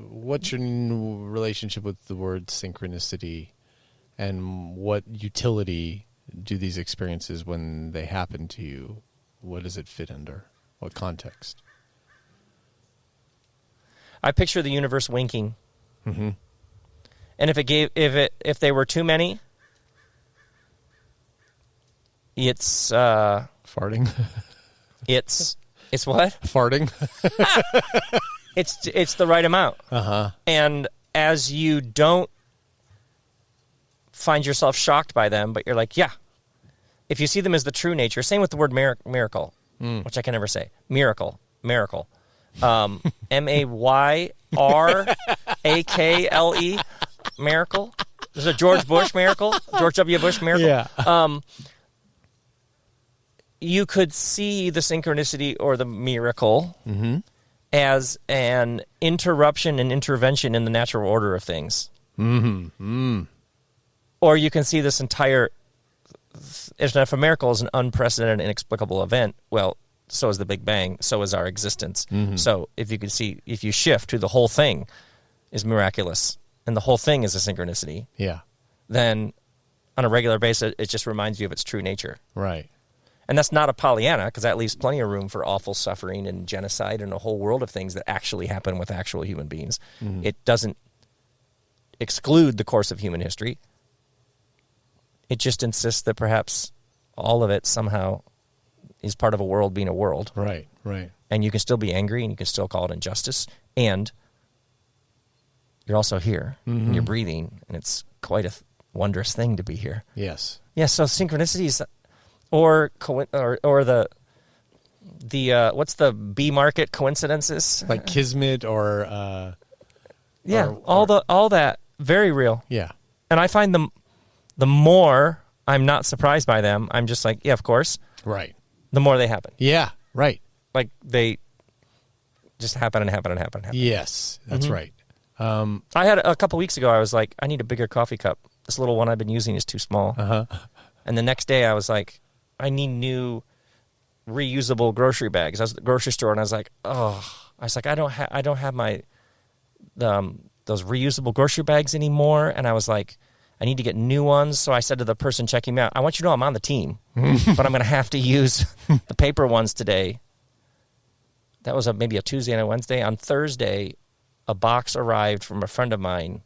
what's your relationship with the word synchronicity, and what utility do these experiences, when they happen to you, what does it fit under? What context? I picture the universe winking, and if they were too many, it's Farting. it's what? Farting. It's the right amount. And as you don't find yourself shocked by them, but you're like, yeah. If you see them as the true nature, same with the word miracle, which I can never say. Miracle. Mayrrakle. Miracle. There's a George Bush miracle. George W. Bush miracle. Yeah. You could see the synchronicity or the miracle as an interruption and intervention in the natural order of things. Or you can see this entire, if a miracle is an unprecedented, inexplicable event, well, so is the Big Bang, so is our existence. So if you shift to the whole thing is miraculous, and the whole thing is a synchronicity, then on a regular basis, it just reminds you of its true nature. Right. And that's not a Pollyanna, because that leaves plenty of room for awful suffering and genocide and a whole world of things that actually happen with actual human beings. It doesn't exclude the course of human history. It just insists that perhaps all of it somehow is part of a world being a world. Right. And you can still be angry, and you can still call it injustice. And you're also here, and you're breathing, and it's quite a wondrous thing to be here. Yes. Yeah, so synchronicities or the what's the B market coincidences? Like kismet or all that very real. Yeah. And I find the more I'm not surprised by them, I'm just like, yeah, of course. Right. The more they happen. Yeah. Right. Like they just happen and happen and happen and happen. Yes, that's right. I had a couple weeks ago, I was like, I need a bigger coffee cup. This little one I've been using is too small. And the next day I was like, I need new reusable grocery bags. I was at the grocery store and I was like, I don't have my those reusable grocery bags anymore. And I was like, I need to get new ones. So I said to the person checking me out, I want you to know I'm on the team, but I'm going to have to use the paper ones today. That was maybe a Tuesday and a Wednesday. On Thursday, a box arrived from a friend of mine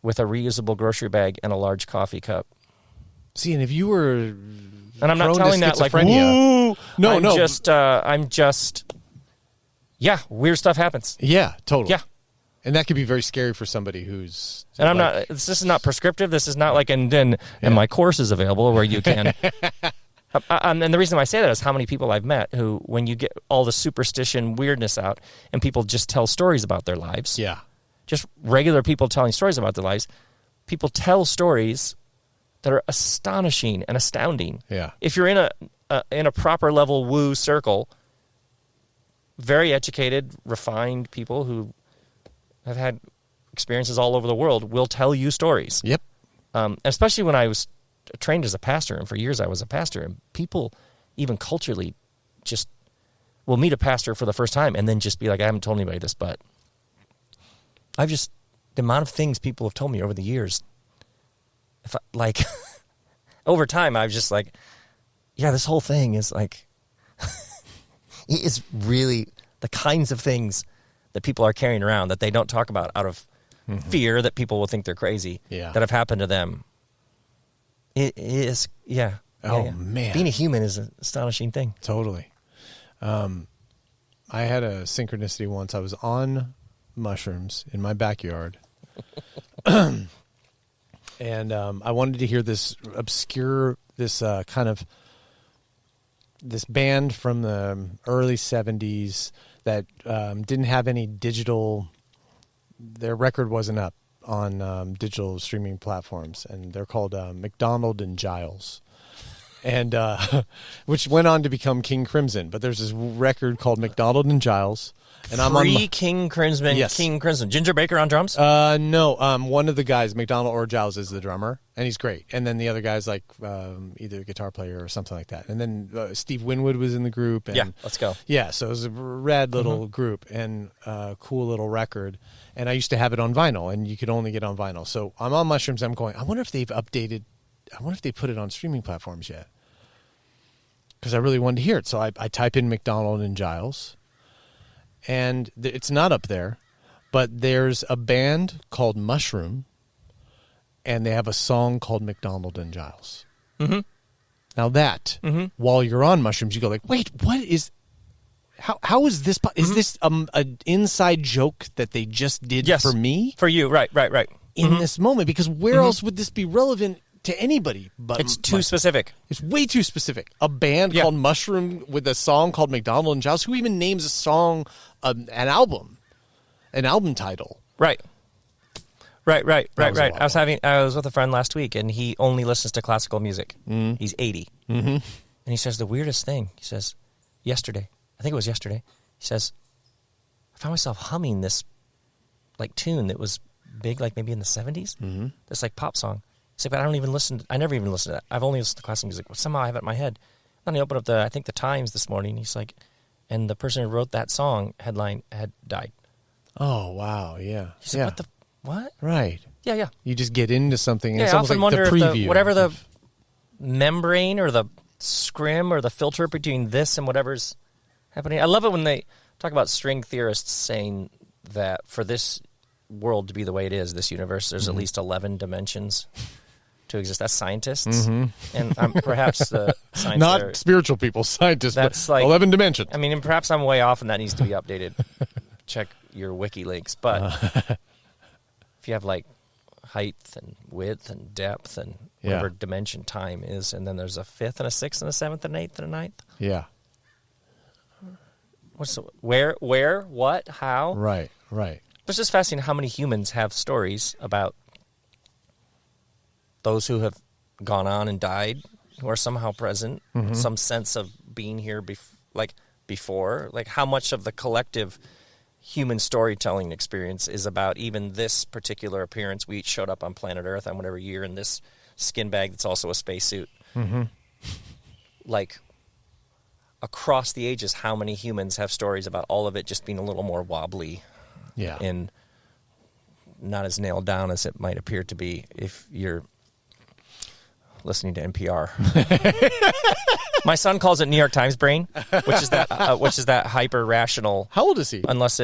with a reusable grocery bag and a large coffee cup. See, and if you were, and I'm not telling that like, woo, I'm just, yeah, weird stuff happens. Yeah, totally. Yeah. And that could be very scary for somebody who's. And I'm not, this is not prescriptive. This is not like, and my course is available where you can. And the reason why I say that is how many people I've met who, when you get all the superstition weirdness out and people just tell stories about their lives. Yeah. Just regular people telling stories about their lives. People tell stories that are astonishing and astounding. Yeah. If you're in a proper level woo circle, very educated, refined people who have had experiences all over the world will tell you stories. Yep. Especially when I was trained as a pastor, and for years I was a pastor, and people, even culturally, just will meet a pastor for the first time and then just be like, I haven't told anybody this, but the amount of things people have told me over the years, over time, I was just like, yeah, this whole thing is like, it is really the kinds of things that people are carrying around that they don't talk about out of fear that people will think they're crazy, that have happened to them. It is, yeah. Man. Being a human is an astonishing thing. Totally. I had a synchronicity once. I was on mushrooms in my backyard. And I wanted to hear this obscure, this band from the early 70s that didn't have any digital, their record wasn't up on digital streaming platforms, and they're called McDonald and Giles. And which went on to become King Crimson. But there's this record called McDonald and Giles. And I'm on King Crimson. Yes. King Crimson. Ginger Baker on drums? No. One of the guys, McDonald or Giles, is the drummer, and he's great. And then the other guy's like either a guitar player or something like that. And then Steve Winwood was in the group. And, yeah, let's go. Yeah, so it was a rad little group and cool little record. And I used to have it on vinyl, and you could only get on vinyl. So I'm on Mushrooms. I'm going, I wonder if they've updated. I wonder if they put it on streaming platforms yet. Because I really wanted to hear it. So I type in McDonald and Giles. And it's not up there, but there's a band called Mushroom, and they have a song called McDonald and Giles. Mm-hmm. Now that, while you're on Mushrooms, you go like, wait, what is... How is this... Is this an inside joke that they just did for me? For you, right. In this moment, because where else would this be relevant to anybody? But it's too specific. It's way too specific. A band called Mushroom with a song called McDonald and Giles. Who even names a song an album title? Right. I was with a friend last week, and he only listens to classical music. He's 80, and he says the weirdest thing. He says, yesterday, I think it was yesterday. He says, I found myself humming this like tune that was big, like maybe in the 70s. This like pop song. He's like, but I never even listened to that. I've only listened to classical music. But somehow I have it in my head. Then I opened up the Times this morning. He's like, and the person who wrote that song headline had died. Oh, wow, yeah. He's like, what? Right. Yeah. You just get into something, and yeah, it's almost I often like the wonder preview. if whatever the membrane or the scrim or the filter between this and whatever's happening. I love it when they talk about string theorists saying that for this world to be the way it is, this universe, there's at least 11 dimensions to exist. That's scientists, and perhaps the scientists not spiritual people, scientists. That's but like 11 dimensions. I mean, and perhaps I'm way off, and that needs to be updated. Check your wiki links, but if you have like height and width and depth and whatever dimension time is, and then there's a fifth and a sixth and a seventh and an eighth and a ninth. Yeah. Where, what, how? Right. It's just fascinating how many humans have stories about those who have gone on and died, who are somehow present, some sense of being here before. Like how much of the collective human storytelling experience is about even this particular appearance. We each showed up on planet Earth on whatever year in this skin bag that's also a spacesuit. Like across the ages, how many humans have stories about all of it just being a little more wobbly and not as nailed down as it might appear to be if you're listening to NPR. My son calls it New York Times brain, which is that hyper rational. How old is he? There's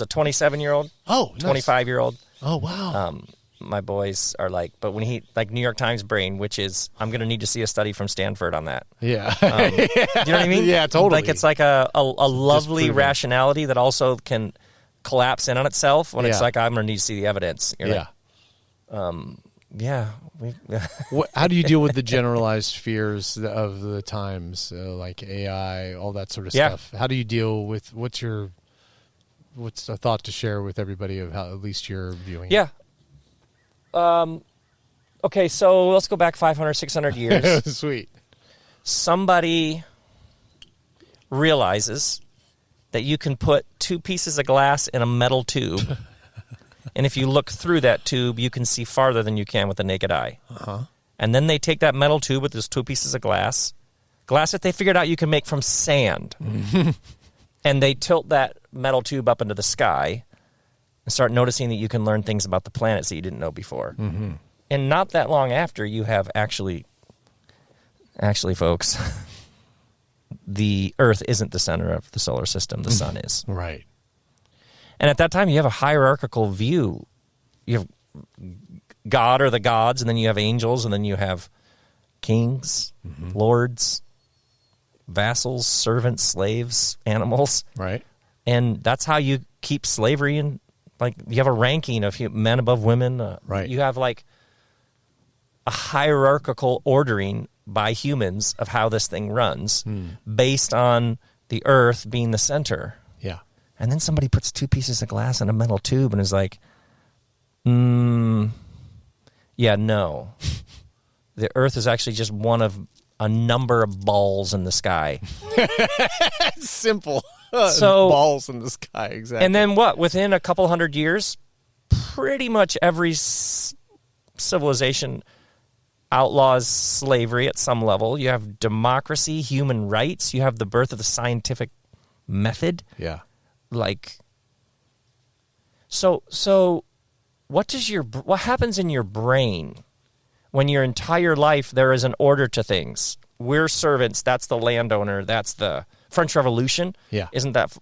a 27-year-old, 25-year-old. Oh wow. My boys are like, but when he like New York Times brain, which is I'm going to need to see a study from Stanford on that. Yeah. Do you know what I mean? Yeah, totally. Like it's like a lovely rationality that also can collapse in on itself when it's like I'm going to need to see the evidence. You're How do you deal with the generalized fears of the times, like AI, all that sort of stuff? How do you deal with what's a thought to share with everybody of how at least you're viewing it? Okay, so let's go back 500, 600 years. Sweet. Somebody realizes that you can put two pieces of glass in a metal tube. And if you look through that tube, you can see farther than you can with the naked eye. And then they take that metal tube with those two pieces of glass that they figured out you can make from sand, and they tilt that metal tube up into the sky and start noticing that you can learn things about the planets that you didn't know before. And not that long after, you have actually, folks, the Earth isn't the center of the solar system. The sun is. Right. And at that time, you have a hierarchical view. You have God or the gods, and then you have angels, and then you have kings, lords, vassals, servants, slaves, animals. Right. And that's how you keep slavery in. Like, you have a ranking of men above women. Right. You have, like, a hierarchical ordering by humans of how this thing runs based on the Earth being the center. Yeah. And then somebody puts two pieces of glass in a metal tube and is like, Yeah, no. The Earth is actually just one of a number of balls in the sky. Simple. So balls in the sky, exactly. And then what? Within a couple hundred years, pretty much every civilization outlaws slavery at some level. You have democracy, human rights. You have the birth of the scientific method. Yeah. Like, so what happens in your brain when your entire life there is an order to things? We're servants. That's the landowner. That's the French Revolution. Yeah. Isn't that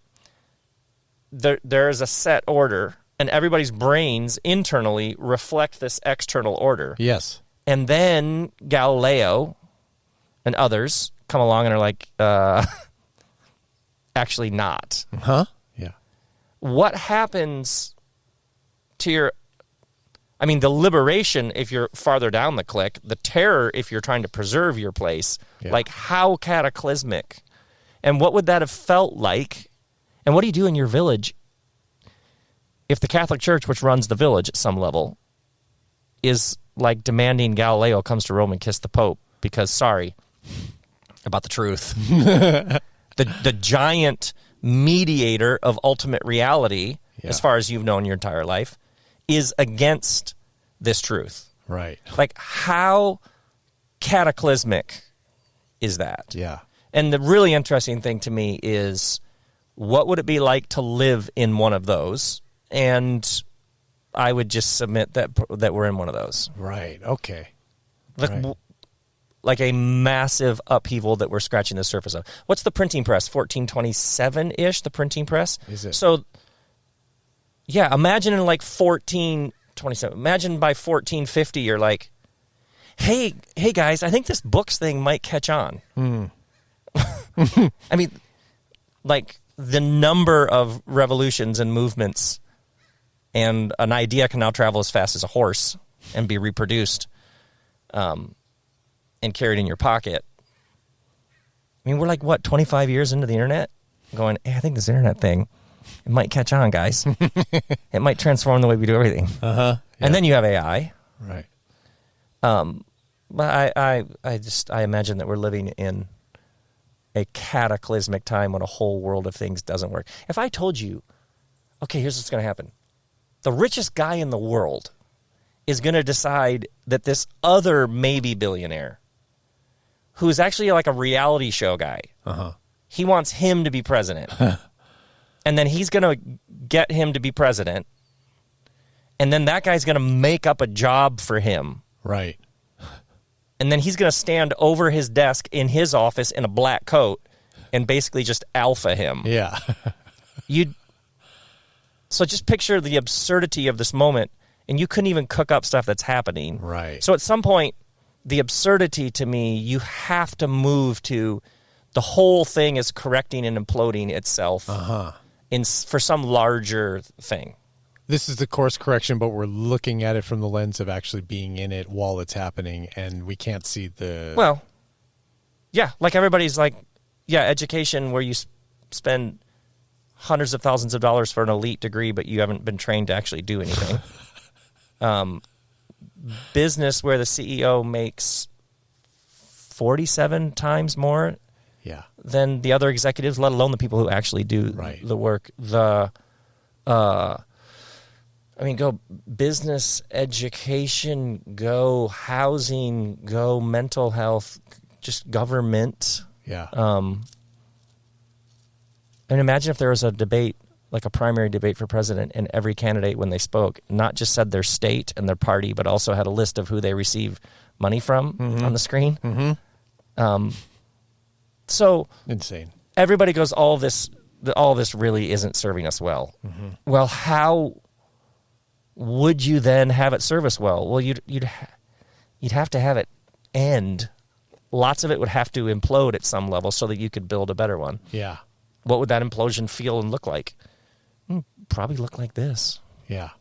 there is a set order, and everybody's brains internally reflect this external order. Yes. And then Galileo and others come along and are like, actually not. Huh? Yeah. What happens to the liberation if you're farther down the click, the terror if you're trying to preserve your place, like how cataclysmic. And what would that have felt like? And what do you do in your village if the Catholic Church, which runs the village at some level, is like demanding Galileo comes to Rome and kiss the Pope because, sorry, about the truth. the giant mediator of ultimate reality, as far as you've known your entire life, is against this truth. Right. Like, how cataclysmic is that? Yeah. And the really interesting thing to me is, what would it be like to live in one of those? And I would just submit that we're in one of those. Right. Okay. Like a massive upheaval that we're scratching the surface of. What's the printing press? 1427-ish, the printing press? Is it? So, yeah, imagine in like 1427. Imagine by 1450 you're like, hey guys, I think this books thing might catch on. I mean, like the number of revolutions and movements, and an idea can now travel as fast as a horse and be reproduced and carried in your pocket. I mean, we're like, what, 25 years into the internet? Going, hey, I think this internet thing, it might catch on, guys. It might transform the way we do everything. Yeah. And then you have AI. Right. But I imagine that we're living in a cataclysmic time when a whole world of things doesn't work. If I told you, okay, here's what's going to happen. The richest guy in the world is going to decide that this other maybe billionaire, who is actually like a reality show guy, he wants him to be president. And then he's going to get him to be president. And then that guy's going to make up a job for him. Right. And then he's going to stand over his desk in his office in a black coat and basically just alpha him. Yeah. So just picture the absurdity of this moment, and you couldn't even cook up stuff that's happening. Right. So at some point, the absurdity to me, you have to move to the whole thing is correcting and imploding itself for some larger thing. This is the course correction, but we're looking at it from the lens of actually being in it while it's happening, and we can't see the... Well, yeah, like everybody's like, education where you spend hundreds of thousands of dollars for an elite degree, but you haven't been trained to actually do anything. Business where the CEO makes 47 times more than the other executives, let alone the people who actually do the work. Go business, education, go housing, go mental health, just government. Yeah. And imagine if there was a debate, like a primary debate for president, and every candidate, when they spoke, not just said their state and their party, but also had a list of who they receive money from on the screen. So insane. Everybody goes, all this really isn't serving us well. Well, how would you then have it serve us well? Well, you'd have to have it end. Lots of it would have to implode at some level so that you could build a better one. Yeah. What would that implosion feel and look like? Probably look like this. Yeah.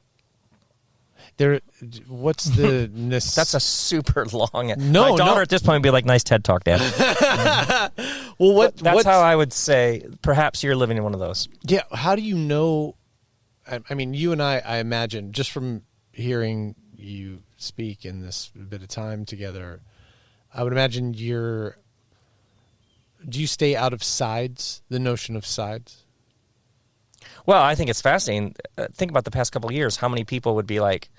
What's the... That's a super long... No, my daughter at this point would be like, nice TED Talk, Dad. Well, that's how I would say, perhaps you're living in one of those. Yeah, how do you know... I mean, you and I imagine, just from hearing you speak in this bit of time together, I would imagine do you stay out of sides, the notion of sides? Well, I think it's fascinating. Think about the past couple of years, how many people would be like,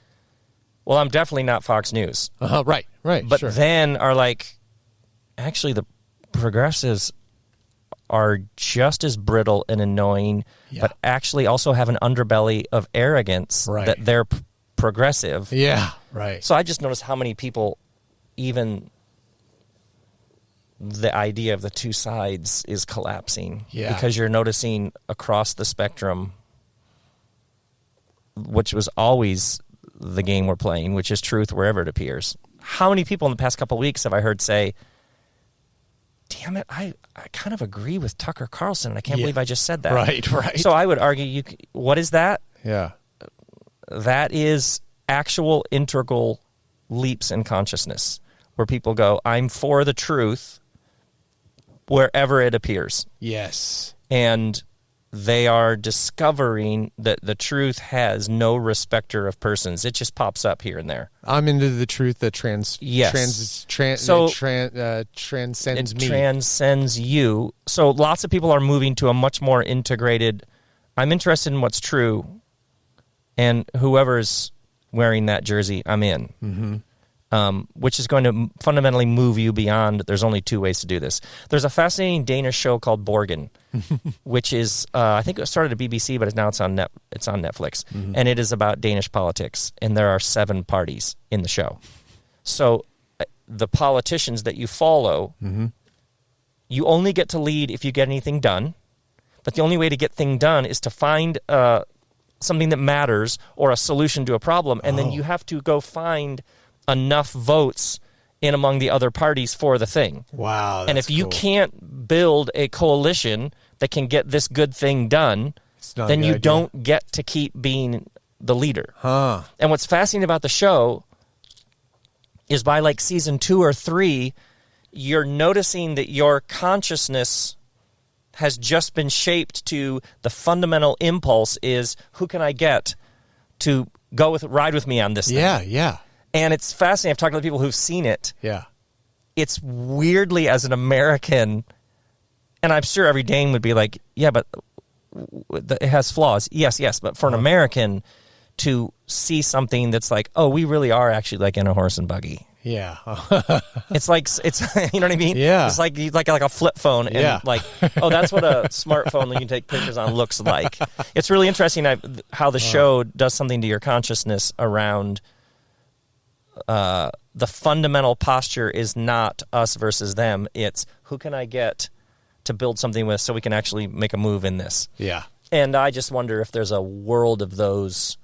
well, I'm definitely not Fox News. Right. But sure. then are like, actually, the progressives are just as brittle and annoying, but actually also have an underbelly of arrogance that they're progressive. Yeah, right. So I just noticed how many people, even the idea of the two sides is collapsing. Yeah. Because you're noticing across the spectrum, which was always the game we're playing, which is truth wherever it appears. How many people in the past couple of weeks have I heard say, damn it, I kind of agree with Tucker Carlson, and I can't believe I just said that. Right. So I would argue, what is that? Yeah. That is actual integral leaps in consciousness, where people go, I'm for the truth wherever it appears. Yes. And they are discovering that the truth has no respecter of persons. It just pops up here and there. I'm into the truth that transcends me. Transcends you. So lots of people are moving to a much more integrated, I'm interested in what's true, and whoever's wearing that jersey, I'm in. Mm-hmm. Which is going to fundamentally move you beyond, there's only two ways to do this. There's a fascinating Danish show called Borgen, which is, I think it started at BBC, but now it's on Netflix. Mm-hmm. And it is about Danish politics. And there are 7 parties in the show. So the politicians that you follow, you only get to lead if you get anything done. But the only way to get things done is to find something that matters or a solution to a problem. And then you have to go find enough votes in among the other parties for the thing. Wow. And if you can't build a coalition that can get this good thing done, then you don't get to keep being the leader. Huh. And what's fascinating about the show is by like season 2 or 3, you're noticing that your consciousness has just been shaped to the fundamental impulse is, who can I get to ride with me on this thing? Yeah. And it's fascinating. I've talked to people who've seen it. Yeah. It's weirdly, as an American, and I'm sure every Dane would be like, yeah, but it has flaws. Yes. But for an American to see something that's like, oh, we really are actually like in a horse and buggy. Yeah. It's you know what I mean? Yeah. It's like a flip phone. And like, oh, that's what a smartphone that you can take pictures on looks like. It's really interesting how the show does something to your consciousness around the fundamental posture is not us versus them. It's who can I get to build something with so we can actually make a move in this. Yeah. And I just wonder if there's a world of those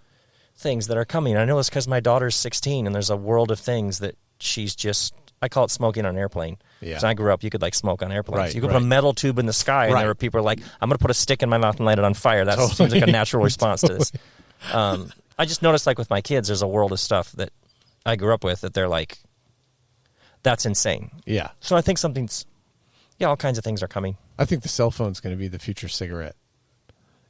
things that are coming. I know it's because my daughter's 16 and there's a world of things that she's just, I call it smoking on an airplane. Yeah. So I grew up, you could like smoke on airplanes. Right, you could put a metal tube in the sky and there were people like, I'm going to put a stick in my mouth and light it on fire. That seems like a natural response to this. I just noticed like with my kids, there's a world of stuff that I grew up with that they're like, that's insane. Yeah. So I think all kinds of things are coming. I think the cell phone's going to be the future cigarette.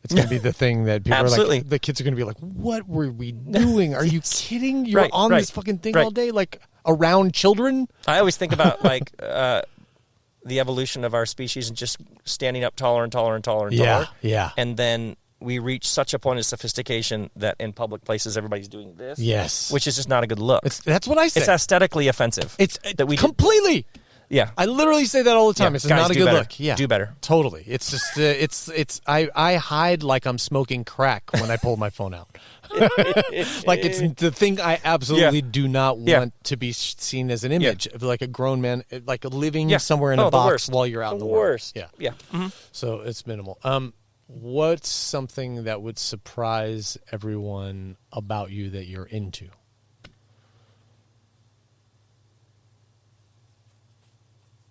It's going to be the thing that people Absolutely. are like, the kids are going to be like, what were we doing? Are you kidding? You're on this fucking thing all day, like around children? I always think about like the evolution of our species and just standing up taller and taller and taller and taller. Yeah. And then we reach such a point of sophistication that in public places everybody's doing this. Yes. Which is just not a good look. That's what I say. It's aesthetically offensive. It's that we completely. Yeah. I literally say that all the time. It's guys, not a good better. look. Yeah. Do better. Totally. It's just I hide like I'm smoking crack when I pull my phone out. Like it's the thing I absolutely do not want to be seen as an image of like a grown man like living somewhere in a box while you're out in the world. Yeah. Mm-hmm. So it's minimal. What's something that would surprise everyone about you that you're into?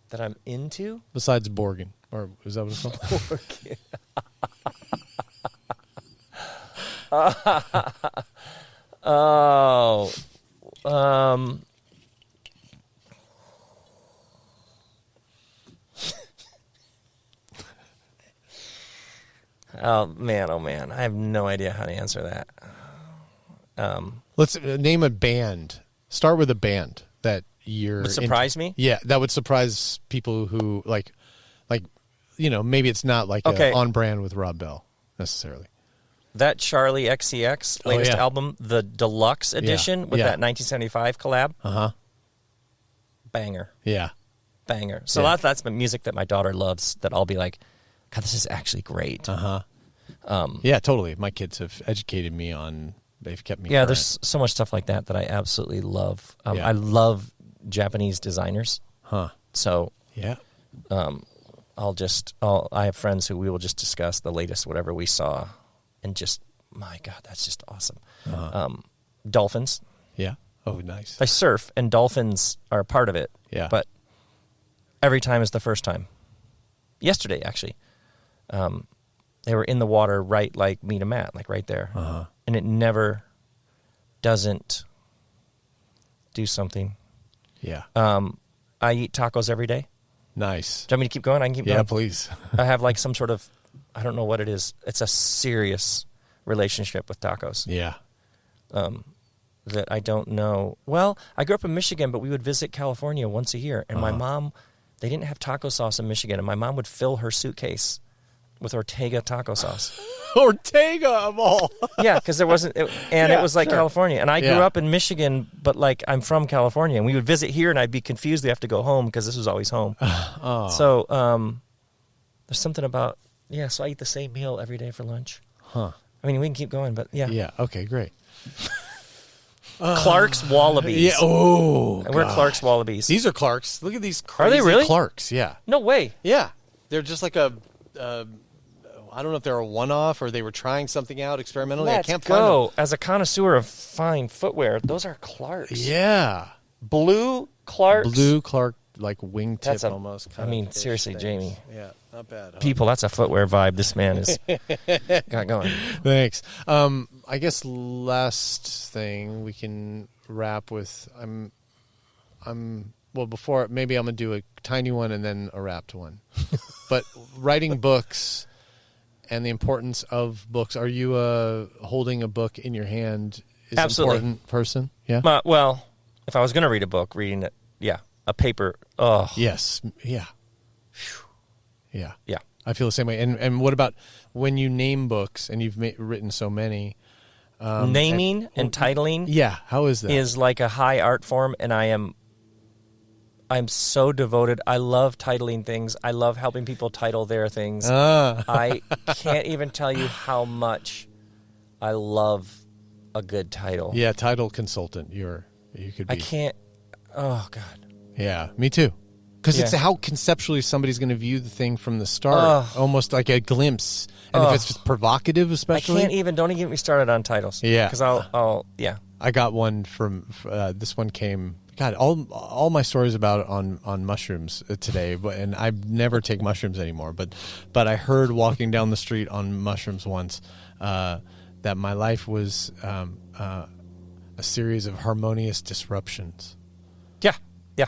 That I'm into? Besides Borgen. Or is that what it's called? Oh man, I have no idea how to answer that. Let's name a band. Start with a band that you're... Would surprise me? Yeah, that would surprise people who, like, maybe it's not like on brand with Rob Bell, necessarily. That Charlie XCX latest album, the deluxe edition with that 1975 collab. Uh-huh. Banger. Yeah. Banger. So that's the music that my daughter loves, that I'll be like, God, this is actually great. Uh-huh. Yeah, totally. My kids have educated me on... They've kept me current. There's so much stuff like that I absolutely love. I love Japanese designers. Huh. So... Yeah. I have friends who we will just discuss the latest whatever we saw, and just, my God, that's just awesome. Dolphins. Yeah. Oh, nice. I surf, and dolphins are a part of it. Yeah. But every time is the first time. Yesterday, actually, they were in the water right like me to Matt, like right there. Uh-huh. And it never doesn't do something. Yeah. I eat tacos every day. Nice. Do you want me to keep going? I can keep going. Yeah, please. I have like some sort of, I don't know what it is. It's a serious relationship with tacos. Yeah. That I don't know. Well, I grew up in Michigan, but we would visit California once a year. And my mom, they didn't have taco sauce in Michigan. And my mom would fill her suitcase with Ortega taco sauce. Ortega of all. Yeah, because there wasn't, it was like California. And I grew up in Michigan, but like I'm from California. And we would visit here, and I'd be confused. We have to go home because this was always home. So there's something about, so I eat the same meal every day for lunch. Huh. I mean, we can keep going, but yeah. Yeah, okay, great. Clark's Wallabies. Yeah. Oh, we're Clark's Wallabies. These are Clark's. Look at these crazy Are they really? Clark's, yeah. No way. Yeah. They're just like I don't know if they're a one-off or they were trying something out experimentally. I can't find them. As a connoisseur of fine footwear, those are Clark's. Yeah. Blue Clark's. Blue Clark, like wingtip almost. Seriously, things. Jamie. Yeah, not bad. Huh? People, that's a footwear vibe this man is got going. Thanks. I guess last thing we can wrap with, before, maybe I'm going to do a tiny one and then a wrapped one. But writing books and the importance of books. Are you holding a book in your hand is an important person? Yeah. Well, if I was going to read a book, reading it, a paper. Oh. Yes. Yeah. Yeah. Yeah. I feel the same way. And what about when you name books, and you've written so many? Naming and titling. Yeah. How is that? Is like a high art form, and I'm so devoted. I love titling things. I love helping people title their things. I can't even tell you how much I love a good title. Yeah, title consultant. You could be. I can't. Oh God. Yeah, me too. Because it's how conceptually somebody's going to view the thing from the start, almost like a glimpse. And if it's provocative, especially, don't even get me started on titles. Yeah, because I'll. I got one from this one came. God, all my stories about on mushrooms today, and I never take mushrooms anymore. But I heard walking down the street on mushrooms once that my life was a series of harmonious disruptions. Yeah.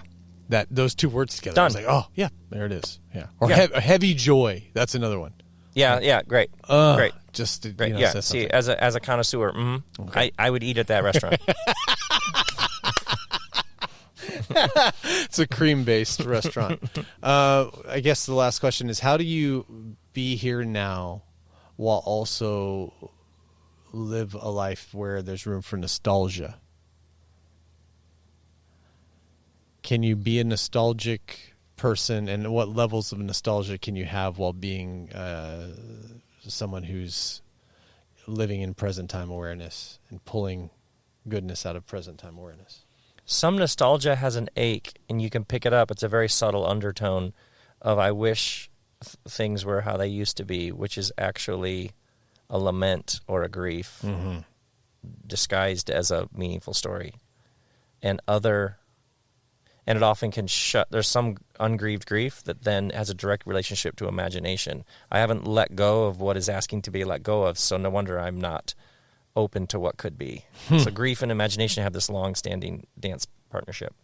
That those two words together. Done. I was like, oh yeah, there it is. Yeah, or heavy joy. That's another one. Yeah, great. Great. Just to, great. See, as a connoisseur, okay. I would eat at that restaurant. It's a cream-based restaurant. I guess the last question is, how do you be here now while also live a life where there's room for nostalgia? Can you be a nostalgic person, and what levels of nostalgia can you have while being someone who's living in present time awareness and pulling goodness out of present time awareness? Some nostalgia has an ache, and you can pick it up. It's a very subtle undertone of I wish things were how they used to be, which is actually a lament or a grief disguised as a meaningful story. And it often can there's some ungrieved grief that then has a direct relationship to imagination. I haven't let go of what is asking to be let go of, so no wonder I'm not open to what could be. So grief and imagination have this long-standing dance partnership.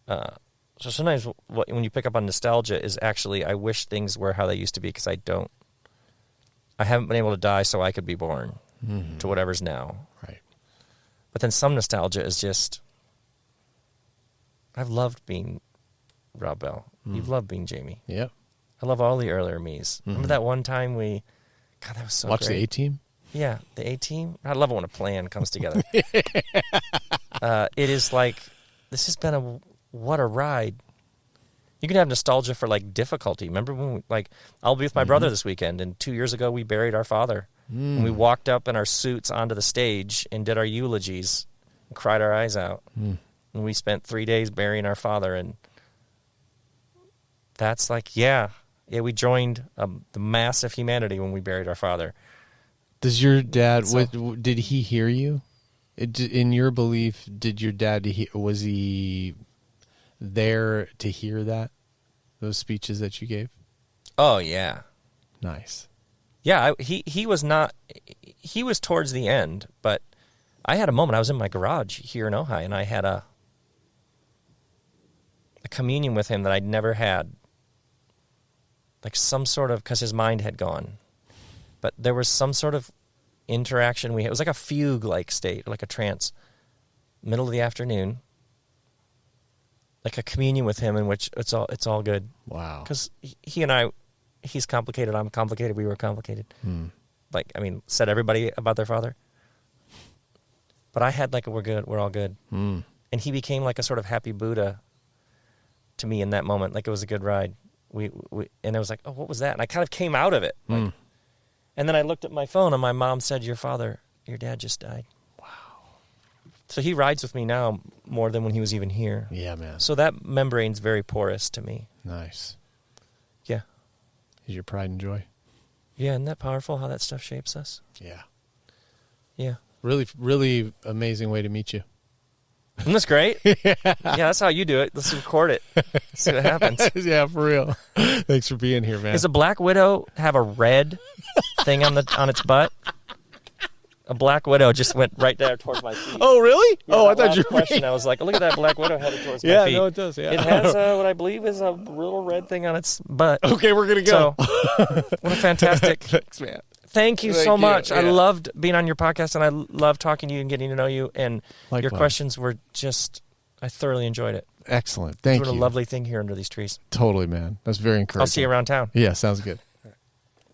So sometimes when you pick up on nostalgia is actually, I wish things were how they used to be because I haven't been able to die so I could be born to whatever's now. Right. But then some nostalgia is just, I've loved being Rob Bell. You've loved being Jaymee. Yep. I love all the earlier me's. Remember that one time God, that was so Watch great. the A-Team? Yeah, the A-Team. I love it when a plan comes together. It is like, this has been what a ride. You can have nostalgia for like difficulty. Remember when I'll be with my brother this weekend, and 2 years ago we buried our father. And we walked up in our suits onto the stage and did our eulogies and cried our eyes out. And we spent 3 days burying our father, and that's like, we joined the mass of humanity when we buried our father. Does your dad, did he hear you? In your belief, did your dad, was he there to hear those speeches that you gave? Oh, yeah. Nice. Yeah, he was not, he was towards the end, but I had a moment. I was in my garage here in Ojai, and I had a communion with him that I'd never had. Like some sort of, because his mind had gone. But there was some sort of interaction it was like a fugue-like state, like a trance. Middle of the afternoon. Like a communion with him in which it's all good. Wow. Because he and I, he's complicated, I'm complicated, we were complicated. Said everybody about their father. But I had we're good, we're all good. And he became like a sort of happy Buddha to me in that moment. Like it was a good ride. And I was like, oh, what was that? And I kind of came out of it. And then I looked at my phone, and my mom said, your dad just died. Wow. So he rides with me now more than when he was even here. Yeah, man. So that membrane's very porous to me. Nice. Yeah. Is your pride and joy? Yeah, isn't that powerful how that stuff shapes us? Yeah. Yeah. Really, really amazing way to meet you. Isn't this great? Yeah, that's how you do it. Let's record it. See what happens. Yeah, for real. Thanks for being here, man. Does a black widow have a red thing on its butt? A black widow just went right there towards my feet. Oh, really? Yeah, I thought you were question. I was like, look at that black widow headed towards my feet. Yeah, no, it does. Yeah, it has what I believe is a little red thing on its butt. Okay, we're gonna go. So, what a fantastic! Thanks, man. Thank you so much. Yeah. I loved being on your podcast, and I loved talking to you and getting to know you. And Likewise. Your questions were I thoroughly enjoyed it. Excellent. Thank you. Doing a lovely thing here under these trees. Totally, man. That's very encouraging. I'll see you around town. Yeah, sounds good.